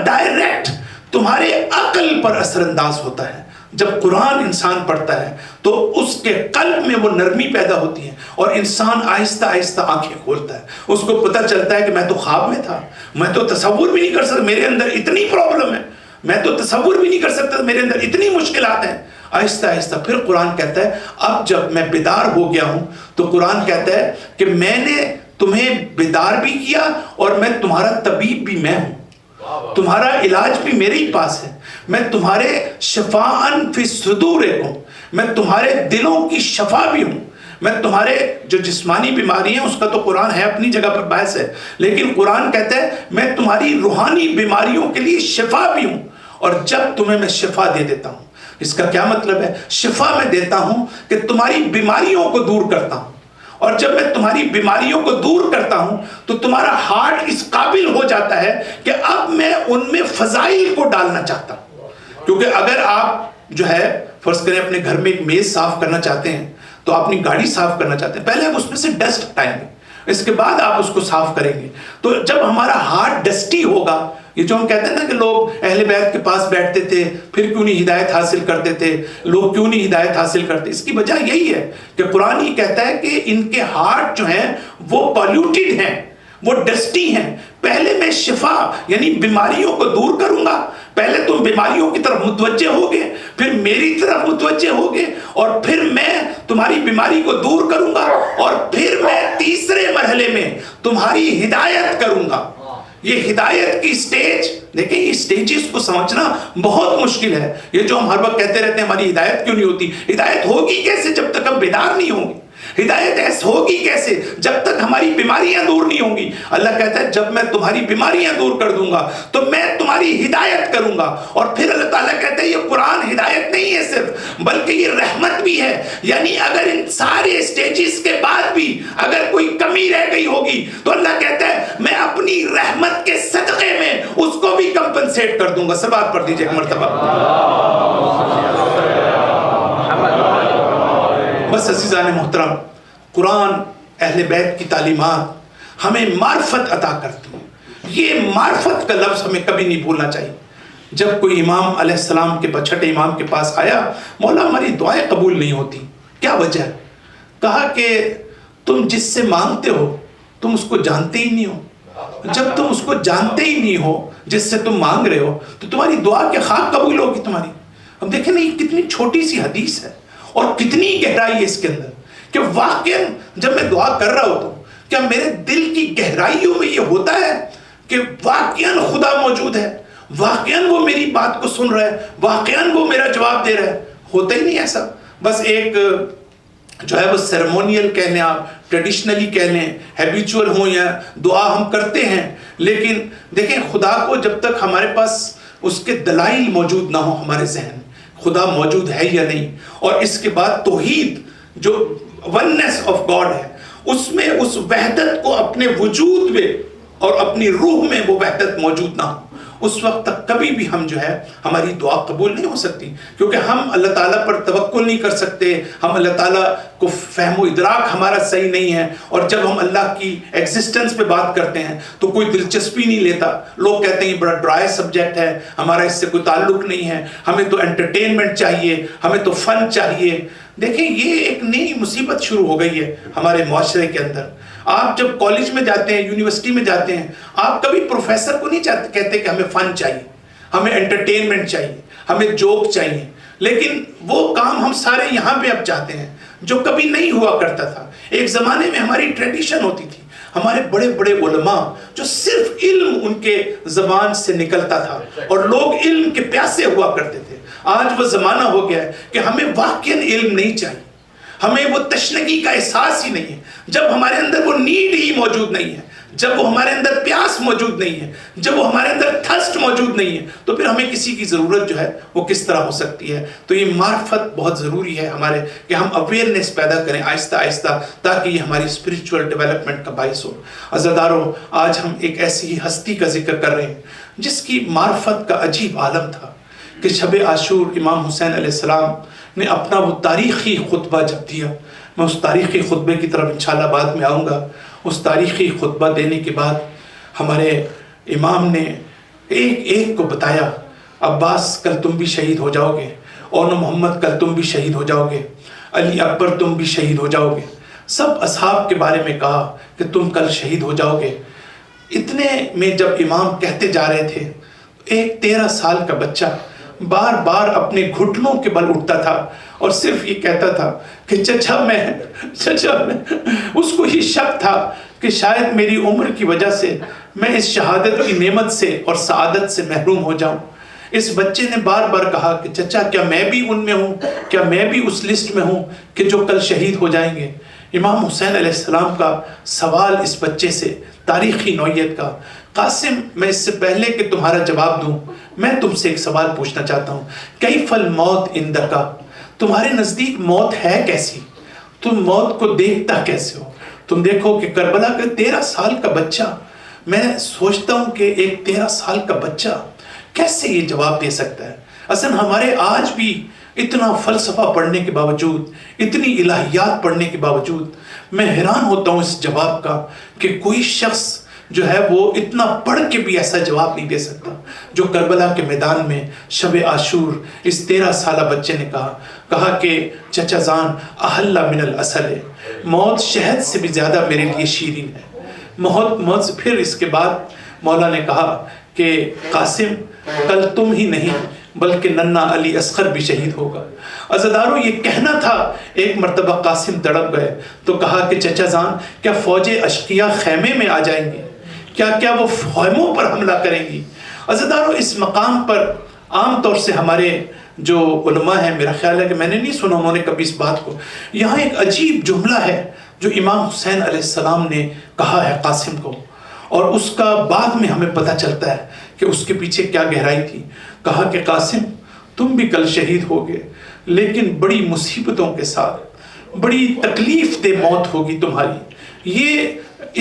ڈائریکٹ تمہارے عقل پر اثر انداز ہوتا ہے۔ جب قرآن انسان پڑھتا ہے تو اس کے قلب میں وہ نرمی پیدا ہوتی ہے اور انسان آہستہ آہستہ آنکھیں کھولتا ہے، اس کو پتہ چلتا ہے کہ میں تو خواب میں تھا، میں تو تصور بھی نہیں کر سکتا، میرے اندر اتنی پرابلم ہے، میں تو تصور بھی نہیں کر سکتا، میرے اندر اتنی مشکلات ہیں۔ آہستہ آہستہ پھر قرآن کہتا ہے اب جب میں بیدار ہو گیا ہوں تو قرآن کہتا ہے کہ میں نے تمہیں بیدار بھی کیا اور میں تمہارا طبیب بھی میں ہوں، تمہارا علاج بھی میرے ہی پاس ہے، میں تمہارے شفاءً فی صدورکم، میں تمہارے دلوں کی شفا بھی ہوں، میں تمہارے جو جسمانی بیماری ہیں اس کا تو قرآن ہے اپنی جگہ پر بحث ہے، لیکن قرآن کہتا ہے میں تمہاری روحانی بیماریوں کے لیے شفا بھی ہوں، اور جب تمہیں میں شفا دے دیتا ہوں، اس کا کیا مطلب ہے؟ شفا میں دیتا ہوں کہ تمہاری بیماریوں کو دور کرتا ہوں، اور جب میں تمہاری بیماریوں کو دور کرتا ہوں تو تمہارا ہارٹ اس قابل ہو جاتا ہے کہ اب میں ان میں فضائل کو ڈالنا چاہتا ہوں۔ کیونکہ اگر آپ جو ہے فرض کریں اپنے گھر میں ایک میز صاف کرنا چاہتے ہیں تو اپنی گاڑی صاف کرنا چاہتے ہیں، پہلے آپ اس میں سے ڈسٹ ہٹائیں گے، اس کے بعد آپ اس کو صاف کریں گے۔ تو جب ہمارا ہارٹ ڈسٹی ہوگا، یہ جو ہم کہتے ہیں نا کہ لوگ اہل بیت کے پاس بیٹھتے تھے پھر کیوں نہیں ہدایت حاصل کرتے تھے، لوگ کیوں نہیں ہدایت حاصل کرتے، اس کی وجہ یہی ہے کہ قرآن یہ کہتا ہے کہ ان کے ہارٹ جو ہیں وہ پالیوٹیڈ ہیں، وہ ڈسٹی ہیں۔ پہلے میں شفا یعنی بیماریوں کو دور کروں گا، پہلے تم بیماریوں کی طرف متوجہ ہوگے، پھر میری طرف متوجہ ہوگے، اور پھر میں تمہاری بیماری کو دور کروں گا، اور پھر میں تیسرے مرحلے میں تمہاری ہدایت کروں گا۔ یہ ہدایت کی سٹیج دیکھیں، یہ سٹیجز کو سمجھنا بہت مشکل ہے۔ یہ جو ہم ہر وقت کہتے رہتے ہیں ہماری ہدایت کیوں نہیں ہوتی، ہدایت ہوگی کیسے جب تک ہم بیدار نہیں ہوں گے؟ ہدایت ایسے ہوگی کیسے جب تک ہماری بیماریاں دور نہیں ہوں گی؟ اللہ کہتا ہے جب میں تمہاری بیماریاں دور کر دوں گا تو میں تمہاری ہدایت کروں گا۔ اور پھر اللہ تعالیٰ کہتا ہے یہ قرآن ہدایت نہیں ہے صرف، بلکہ یہ رحمت بھی ہے۔ یعنی اگر ان سارے سٹیجز کے بعد بھی اگر کوئی کمی رہ گئی ہوگی تو اللہ کہتا ہے میں اپنی رحمت کے صدقے میں اس کو بھی کمپنسیٹ کر دوں گا۔ سبات پڑھ دیجئے ایک مرتبہ۔ بس عزیزان محترم، قرآن اہل بیت کی تعلیمات ہمیں معرفت عطا کرتی ہیں۔ یہ معرفت کا لفظ ہمیں کبھی نہیں بھولنا چاہیے۔ جب کوئی امام علیہ السلام کے چھٹے امام کے پاس آیا، مولا ہماری دعائیں قبول نہیں ہوتی، کیا وجہ ہے؟ کہا کہ تم جس سے مانگتے ہو تم اس کو جانتے ہی نہیں ہو، جب تم اس کو جانتے ہی نہیں ہو جس سے تم مانگ رہے ہو تو تمہاری دعا کے خواہ قبول ہوگی تمہاری؟ اب دیکھیں نا یہ کتنی چھوٹی سی حدیث ہے اور کتنی گہرائی ہے اس کے اندر، کہ واقعاً جب میں دعا کر رہا ہوتا ہوں کیا میرے دل کی گہرائیوں میں یہ ہوتا ہے کہ واقعاً خدا موجود ہے، واقعاً وہ میری بات کو سن رہا ہے، واقعاً وہ میرا جواب دے رہا ہے؟ ہوتا ہی نہیں ایسا، بس ایک جو ہے وہ سیرمونیل کہہ لیں، آپ ٹریڈیشنلی کہہ لیں، ہیبیچول ہوں، یا دعا ہم کرتے ہیں، لیکن دیکھیں خدا کو جب تک ہمارے پاس اس کے دلائل موجود نہ ہو ہمارے ذہن، خدا موجود ہے یا نہیں، اور اس کے بعد توحید جو وننس آف گاڈ ہے، اس میں اس وحدت کو اپنے وجود میں اور اپنی روح میں وہ وحدت موجود نہ ہو، اس وقت تک کبھی بھی ہم جو ہے ہماری دعا قبول نہیں ہو سکتی، کیونکہ ہم اللہ تعالیٰ پر توکل نہیں کر سکتے، ہم اللہ تعالیٰ کو فہم و ادراک ہمارا صحیح نہیں ہے، اور جب ہم اللہ کی ایگزسٹنس پہ بات کرتے ہیں تو کوئی دلچسپی نہیں لیتا، لوگ کہتے ہیں یہ بڑا ڈرائی سبجیکٹ ہے، ہمارا اس سے کوئی تعلق نہیں ہے، ہمیں تو انٹرٹینمنٹ چاہیے، ہمیں تو فن چاہیے۔ دیکھیں یہ ایک نئی مصیبت شروع ہو گئی ہے ہمارے معاشرے کے اندر۔ آپ جب کالج میں جاتے ہیں، یونیورسٹی میں جاتے ہیں، آپ کبھی پروفیسر کو نہیں کہتے کہ ہمیں فن چاہیے، ہمیں انٹرٹینمنٹ چاہیے، ہمیں جوک چاہیے، لیکن وہ کام ہم سارے یہاں پہ اب چاہتے ہیں جو کبھی نہیں ہوا کرتا تھا۔ ایک زمانے میں ہماری ٹریڈیشن ہوتی تھی، ہمارے بڑے بڑے علماء جو صرف علم ان کے زبان سے نکلتا تھا اور لوگ علم کے پیاسے ہوا کرتے تھے۔ آج وہ زمانہ ہو گیا ہے کہ ہمیں واقعاً علم نہیں چاہیے، ہمیں وہ تشنگی کا احساس ہی نہیں ہے۔ جب ہمارے اندر وہ نیڈ ہی موجود نہیں ہے، جب وہ ہمارے اندر پیاس موجود نہیں ہے، جب وہ ہمارے اندر تھرسٹ موجود نہیں ہے، تو پھر ہمیں کسی کی ضرورت جو ہے وہ کس طرح ہو سکتی ہے؟ تو یہ معرفت بہت ضروری ہے ہمارے، کہ ہم اویئرنیس پیدا کریں آہستہ آہستہ، تاکہ یہ ہماری اسپرچول ڈیولپمنٹ کا باعث ہو۔ عزیزانو، آج ہم ایک ایسی ہستی کا ذکر کر رہے ہیں جس کی معرفت کا عجیب عالم تھا کہ شب عاشور امام حسین علیہ السلام نے اپنا وہ تاریخی خطبہ جب دیا، میں اس تاریخی خطبے کی طرف انشاءاللہ بعد میں آؤں گا، اس تاریخی خطبہ دینے کے بعد ہمارے امام نے ایک ایک کو بتایا، عباس کل تم بھی شہید ہو جاؤ گے، اون محمد کل تم بھی شہید ہو جاؤ گے، علی اکبر تم بھی شہید ہو جاؤ گے، سب اصحاب کے بارے میں کہا کہ تم کل شہید ہو جاؤ گے۔ اتنے میں جب امام کہتے جا رہے تھے، ایک 13 سال کا بچہ بار بار اپنے گھٹنوں کے بل اٹھتا تھا اور صرف یہ کہتا تھا کہ چچا میں اس کو یہ شک تھا کہ شاید میری عمر کی وجہ سے میں اس شہادت کی نعمت سے اور سعادت سے محروم ہو جاؤں۔ اس بچے نے بار بار کہا کہ چچا کیا میں بھی ان میں ہوں، کیا میں بھی اس لسٹ میں ہوں کہ جو کل شہید ہو جائیں گے؟ امام حسین علیہ السلام کا سوال اس بچے سے تاریخی نوعیت کا، قاسم میں اس سے پہلے کہ تمہارا جواب دوں میں تم سے ایک سوال پوچھنا چاہتا ہوں، کیف الموت عندک، تمہارے نزدیک موت ہے کیسی؟ تم موت کو دیکھتا کیسے ہو؟ تم دیکھو کہ کربلا کا 13 سال کا بچہ، میں سوچتا ہوں کہ ایک 13 سال کا بچہ کیسے یہ جواب دے سکتا ہے؟ اصلا ہمارے آج بھی اتنا فلسفہ پڑھنے کے باوجود، اتنی الہیات پڑھنے کے باوجود میں حیران ہوتا ہوں اس جواب کا کہ کوئی شخص جو ہے وہ اتنا پڑھ کے بھی ایسا جواب نہیں دے سکتا جو کربلا کے میدان میں شب عاشور اس 13 سالہ بچے نے کہا کہ چچا جان احلّ من العسل، موت شہد سے بھی زیادہ میرے لیے شیرین ہے۔ موت سے پھر اس کے بعد مولا نے کہا کہ قاسم کل تم ہی نہیں بلکہ ننا علی اصغر بھی شہید ہوگا۔ عزادارو یہ کہنا تھا، ایک مرتبہ قاسم تڑپ گئے تو کہا کہ چچا جان کیا فوج اشقیاء خیمے میں آ جائیں گے؟ کیا وہ خیموں پر حملہ کریں گی؟ عزادارو اس مقام پر عام طور سے ہمارے جو علماء ہیں، میرا خیال ہے کہ میں نے نہیں سنا انہوں نے کبھی اس بات کو، یہاں ایک عجیب جملہ ہے جو امام حسین علیہ السلام نے کہا ہے قاسم کو، اور اس کا بعد میں ہمیں پتہ چلتا ہے کہ اس کے پیچھے کیا گہرائی تھی۔ کہا کہ قاسم تم بھی کل شہید ہوگے، لیکن بڑی مصیبتوں کے ساتھ، بڑی تکلیف دہ موت ہوگی تمہاری۔ یہ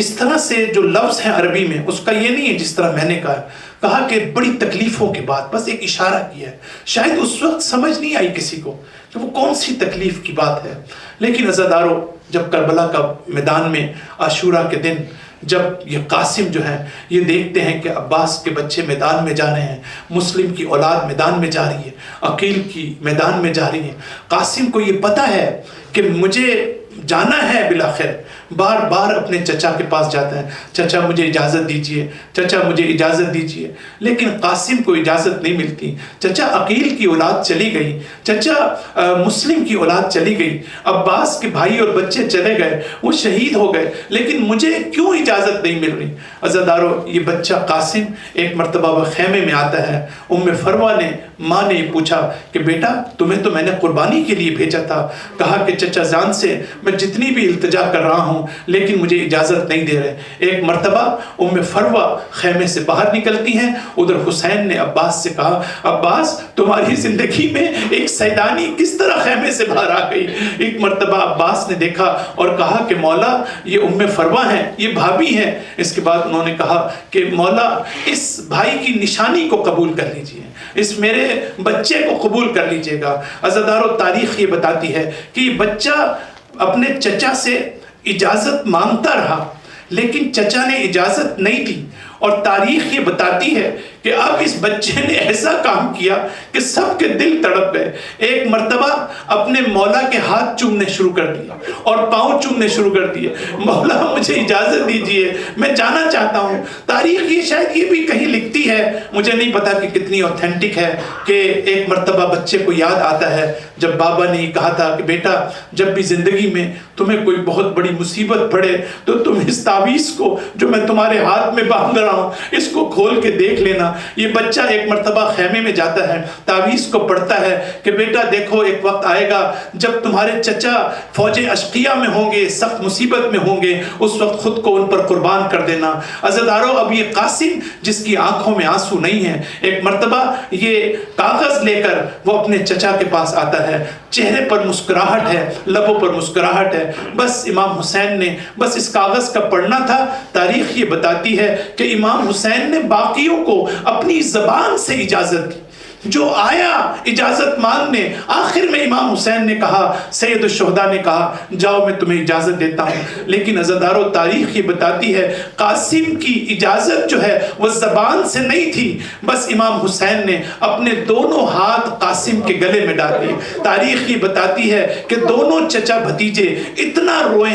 اس طرح سے جو لفظ ہے عربی میں اس کا یہ نہیں ہے جس طرح میں نے کہا کہ بڑی تکلیفوں کے بعد، بس ایک اشارہ کیا ہے، شاید اس وقت سمجھ نہیں آئی کسی کو کہ وہ کون سی تکلیف کی بات ہے۔ لیکن عزادارو جب کربلا کا میدان میں عاشورہ کے دن جب یہ قاسم جو ہے یہ دیکھتے ہیں کہ عباس کے بچے میدان میں جا رہے ہیں، مسلم کی اولاد میدان میں جا رہی ہے، عقیل کی میدان میں جا رہی ہے، قاسم کو یہ پتہ ہے کہ مجھے جانا ہے بالآخر، بار بار اپنے چچا کے پاس جاتا ہے، چچا مجھے اجازت دیجئے، چچا مجھے اجازت دیجئے، لیکن قاسم کو اجازت نہیں ملتی۔ چچا عقیل کی اولاد چلی گئی، چچا مسلم کی اولاد چلی گئی، عباس کے بھائی اور بچے چلے گئے، وہ شہید ہو گئے، لیکن مجھے کیوں اجازت نہیں مل رہی؟ عزادارو یہ بچہ قاسم ایک مرتبہ وہ خیمے میں آتا ہے، فروہ نے ماں نے پوچھا کہ بیٹا تمہیں تو میں نے قربانی کے لیے بھیجا تھا، کہا کہ چچا جان سے میں جتنی بھی التجا کر رہا ہوں لیکن مجھے اجازت نہیں دے رہے۔ ایک مرتبہ فروہ خیمے سے باہر نکلتی ہیں، ادھر حسین نے عباس سے کہا عباس تمہاری زندگی میں ایک سیدانی کس طرح خیمے سے باہر آ گئی؟ ایک مرتبہ عباس نے دیکھا اور کہا کہ مولا یہ فروہ ہیں، یہ بھابھی ہیں۔ اس کے بعد انہوں نے کہا کہ مولا اس بھائی کی نشانی کو قبول کر لیجئے، اس میرے بچے کو قبول کر لیجئے گا۔ عزادارو تاریخ یہ بتاتی ہے کہ یہ بچہ اپنے چچا سے اجازت مانگتا رہا لیکن چچا نے اجازت نہیں دی، اور تاریخ یہ بتاتی ہے کہ اب اس بچے نے ایسا کام کیا کہ سب کے دل تڑپ گئے۔ ایک مرتبہ اپنے مولا کے ہاتھ چومنے شروع کر دیے اور پاؤں چومنے شروع کر دیے، مولا مجھے اجازت دیجئے میں جانا چاہتا ہوں۔ تاریخ یہ شاید یہ بھی کہیں لکھتی ہے، مجھے نہیں پتا کہ کتنی اوتھینٹک ہے، کہ ایک مرتبہ بچے کو یاد آتا ہے جب بابا نے یہ کہا تھا کہ بیٹا جب بھی زندگی میں تمہیں کوئی بہت بڑی مصیبت پڑے تو تم اس تعویذ کو جو میں تمہارے ہاتھ میں باندھ رہا ہوں اس کو کھول کے دیکھ لینا۔ یہ بچہ ایک مرتبہ خیمے میں جاتا ہے، تعویذ کو پڑھتا ہے کہ بیٹا دیکھو ایک وقت آئے گا جب تمہارے چچا فوج اشقیاء میں ہوں گے، سخت مصیبت میں ہوں گے، اس وقت خود کو ان پر قربان کر دینا۔ عزادارو اب یہ قاسم جس کی آنکھوں میں آنسو نہیں ہیں، ایک مرتبہ یہ کاغذ لے کر وہ اپنے چچا کے پاس آتا ہے، چہرے پر مسکراہٹ ہے، لبوں پر مسکراہٹ ہے، بس امام حسین نے بس اس کاغذ کا پڑھنا تھا۔ تاریخ یہ بتاتی ہے کہ امام حسین نے باقیوں کو اپنی زبان سے اجازت دی. جو آیا اجازت مانگنے، آخر میں امام حسین نے کہا، سید الشہداء نے کہا جاؤ میں تمہیں اجازت دیتا ہوں. لیکن عزادارو تاریخ یہ بتاتی ہے قاسم کی اجازت جو ہے وہ زبان سے نہیں تھی، بس امام حسین نے اپنے دونوں ہاتھ قاسم کے گلے میں ڈال دیے. تاریخ یہ بتاتی ہے کہ دونوں چچا بھتیجے اتنا روئے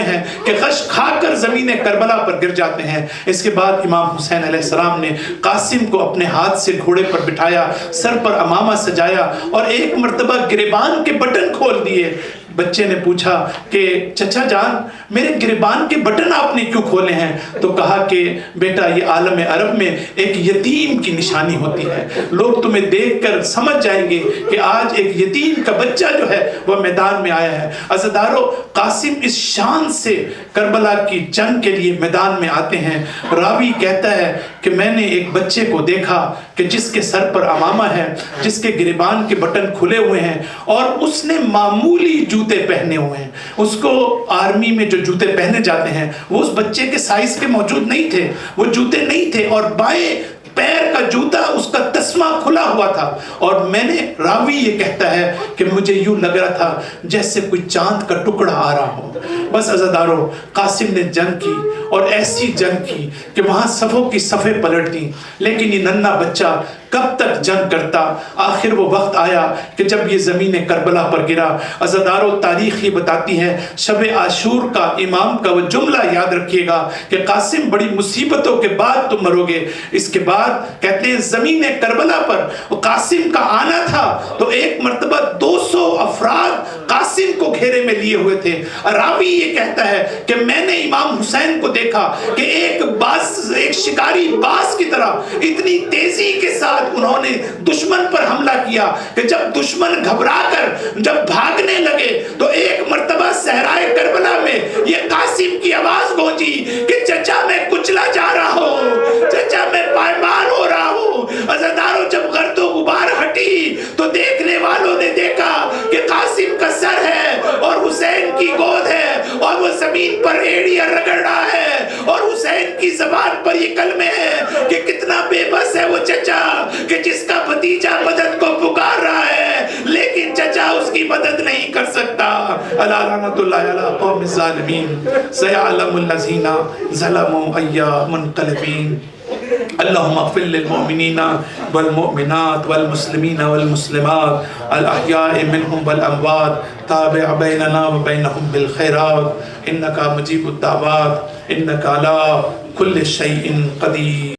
ہیں کہ غش کھا کر زمین کربلا پر گر جاتے ہیں. اس کے بعد امام حسین علیہ السلام نے قاسم کو اپنے ہاتھ سے گھوڑے پر بٹھایا، سر پر امامہ سجایا اور ایک مرتبہ گریبان کے بٹن کھول دیے. بچے نے پوچھا کہ چچا جان میرے گریبان کے بٹن آپ نے کیوں کھولے ہیں؟ تو کہا کہ بیٹا یہ عالم عرب میں ایک یتیم کی نشانی ہوتی ہے، لوگ تمہیں دیکھ کر سمجھ جائیں گے کہ آج ایک یتیم کا بچہ جو ہے وہ میدان میں آیا ہے. عزادارو قاسم اس شان سے کربلا کی جنگ کے لیے میدان میں آتے ہیں. راوی کہتا ہے کہ میں نے ایک بچے کو دیکھا کہ جس کے سر پر امامہ ہے، جس کے گریبان کے بٹن کھلے ہوئے ہیں اور اس نے معمولی جوتے پہنے ہوئے ہیں. اس کو آرمی میں جو جوتے پہنے جاتے ہیں وہ اس بچے کے سائز کے موجود نہیں تھے، وہ جوتے نہیں تھے، اور بائیں پیر کا جوتا اس کا تسمہ کھلا ہوا تھا. اور میں نے، راوی یہ کہتا ہے کہ مجھے یوں لگ رہا تھا جیسے کوئی چاند کا ٹکڑا آ رہا ہو. بس عزادارو قاسم نے جنگ کی اور ایسی جنگ کی کہ وہاں صفوں کی صفیں پلٹ دیں. لیکن یہ ننھا بچہ کب تک جنگ کرتا؟ آخر وہ وقت آیا کہ جب یہ زمین کربلا پر گرا. عزادارو تاریخ یہ بتاتی ہے، شب عاشور کا امام کا وہ جملہ یاد رکھیے گا کہ قاسم بڑی مصیبتوں کے بعد تم مرو گے. اس کے بعد کہتے ہیں زمین کربلا پر قاسم کا آنا تھا تو ایک مرتبہ 200 افراد قاسم کو گھیرے میں لیے ہوئے تھے. راوی یہ کہتا ہے کہ میں نے امام حسین کو دیکھا کہ ایک شکاری باز کی طرح اتنی تیزی کے ساتھ انہوں نے دشمن پر حملہ کیا کہ جب دشمن گھبرا کر جب بھاگنے لگے تو ایک مرتبہ صحرائے کربلا میں یہ قاسم کی آواز گونجی کہ چچا میں کچلا جا رہا ہوں، چچا میں پائمال ہو رہا ہوں. عزادارو جب گرد و غبار ہٹی تو دیکھنے والوں نے دیکھا کہ قاسم کا سر ہے اور حسین کی گود ہے اور وہ زمین پر ایڑیاں رگڑ رہا ہے اور حسین کی زبان پر یہ کلمے ہیں کہ کتنا بے بس ہے وہ چچا کہ جس کا بھتیجا مدد کو پکار رہا ہے لیکن چچا اس کی مدد نہیں کر سکتا. الا لعنۃ اللہ علی قوم الظالمین سیعلم الذین ظلموا ای منقلبین. اللهم اغفر للمؤمنين والمؤمنات والمسلمين والمسلمات الأحياء منهم والأموات تابع بيننا وبينهم بالخيرات إنك مجيب الدعوات إنك على كل شيء قدير.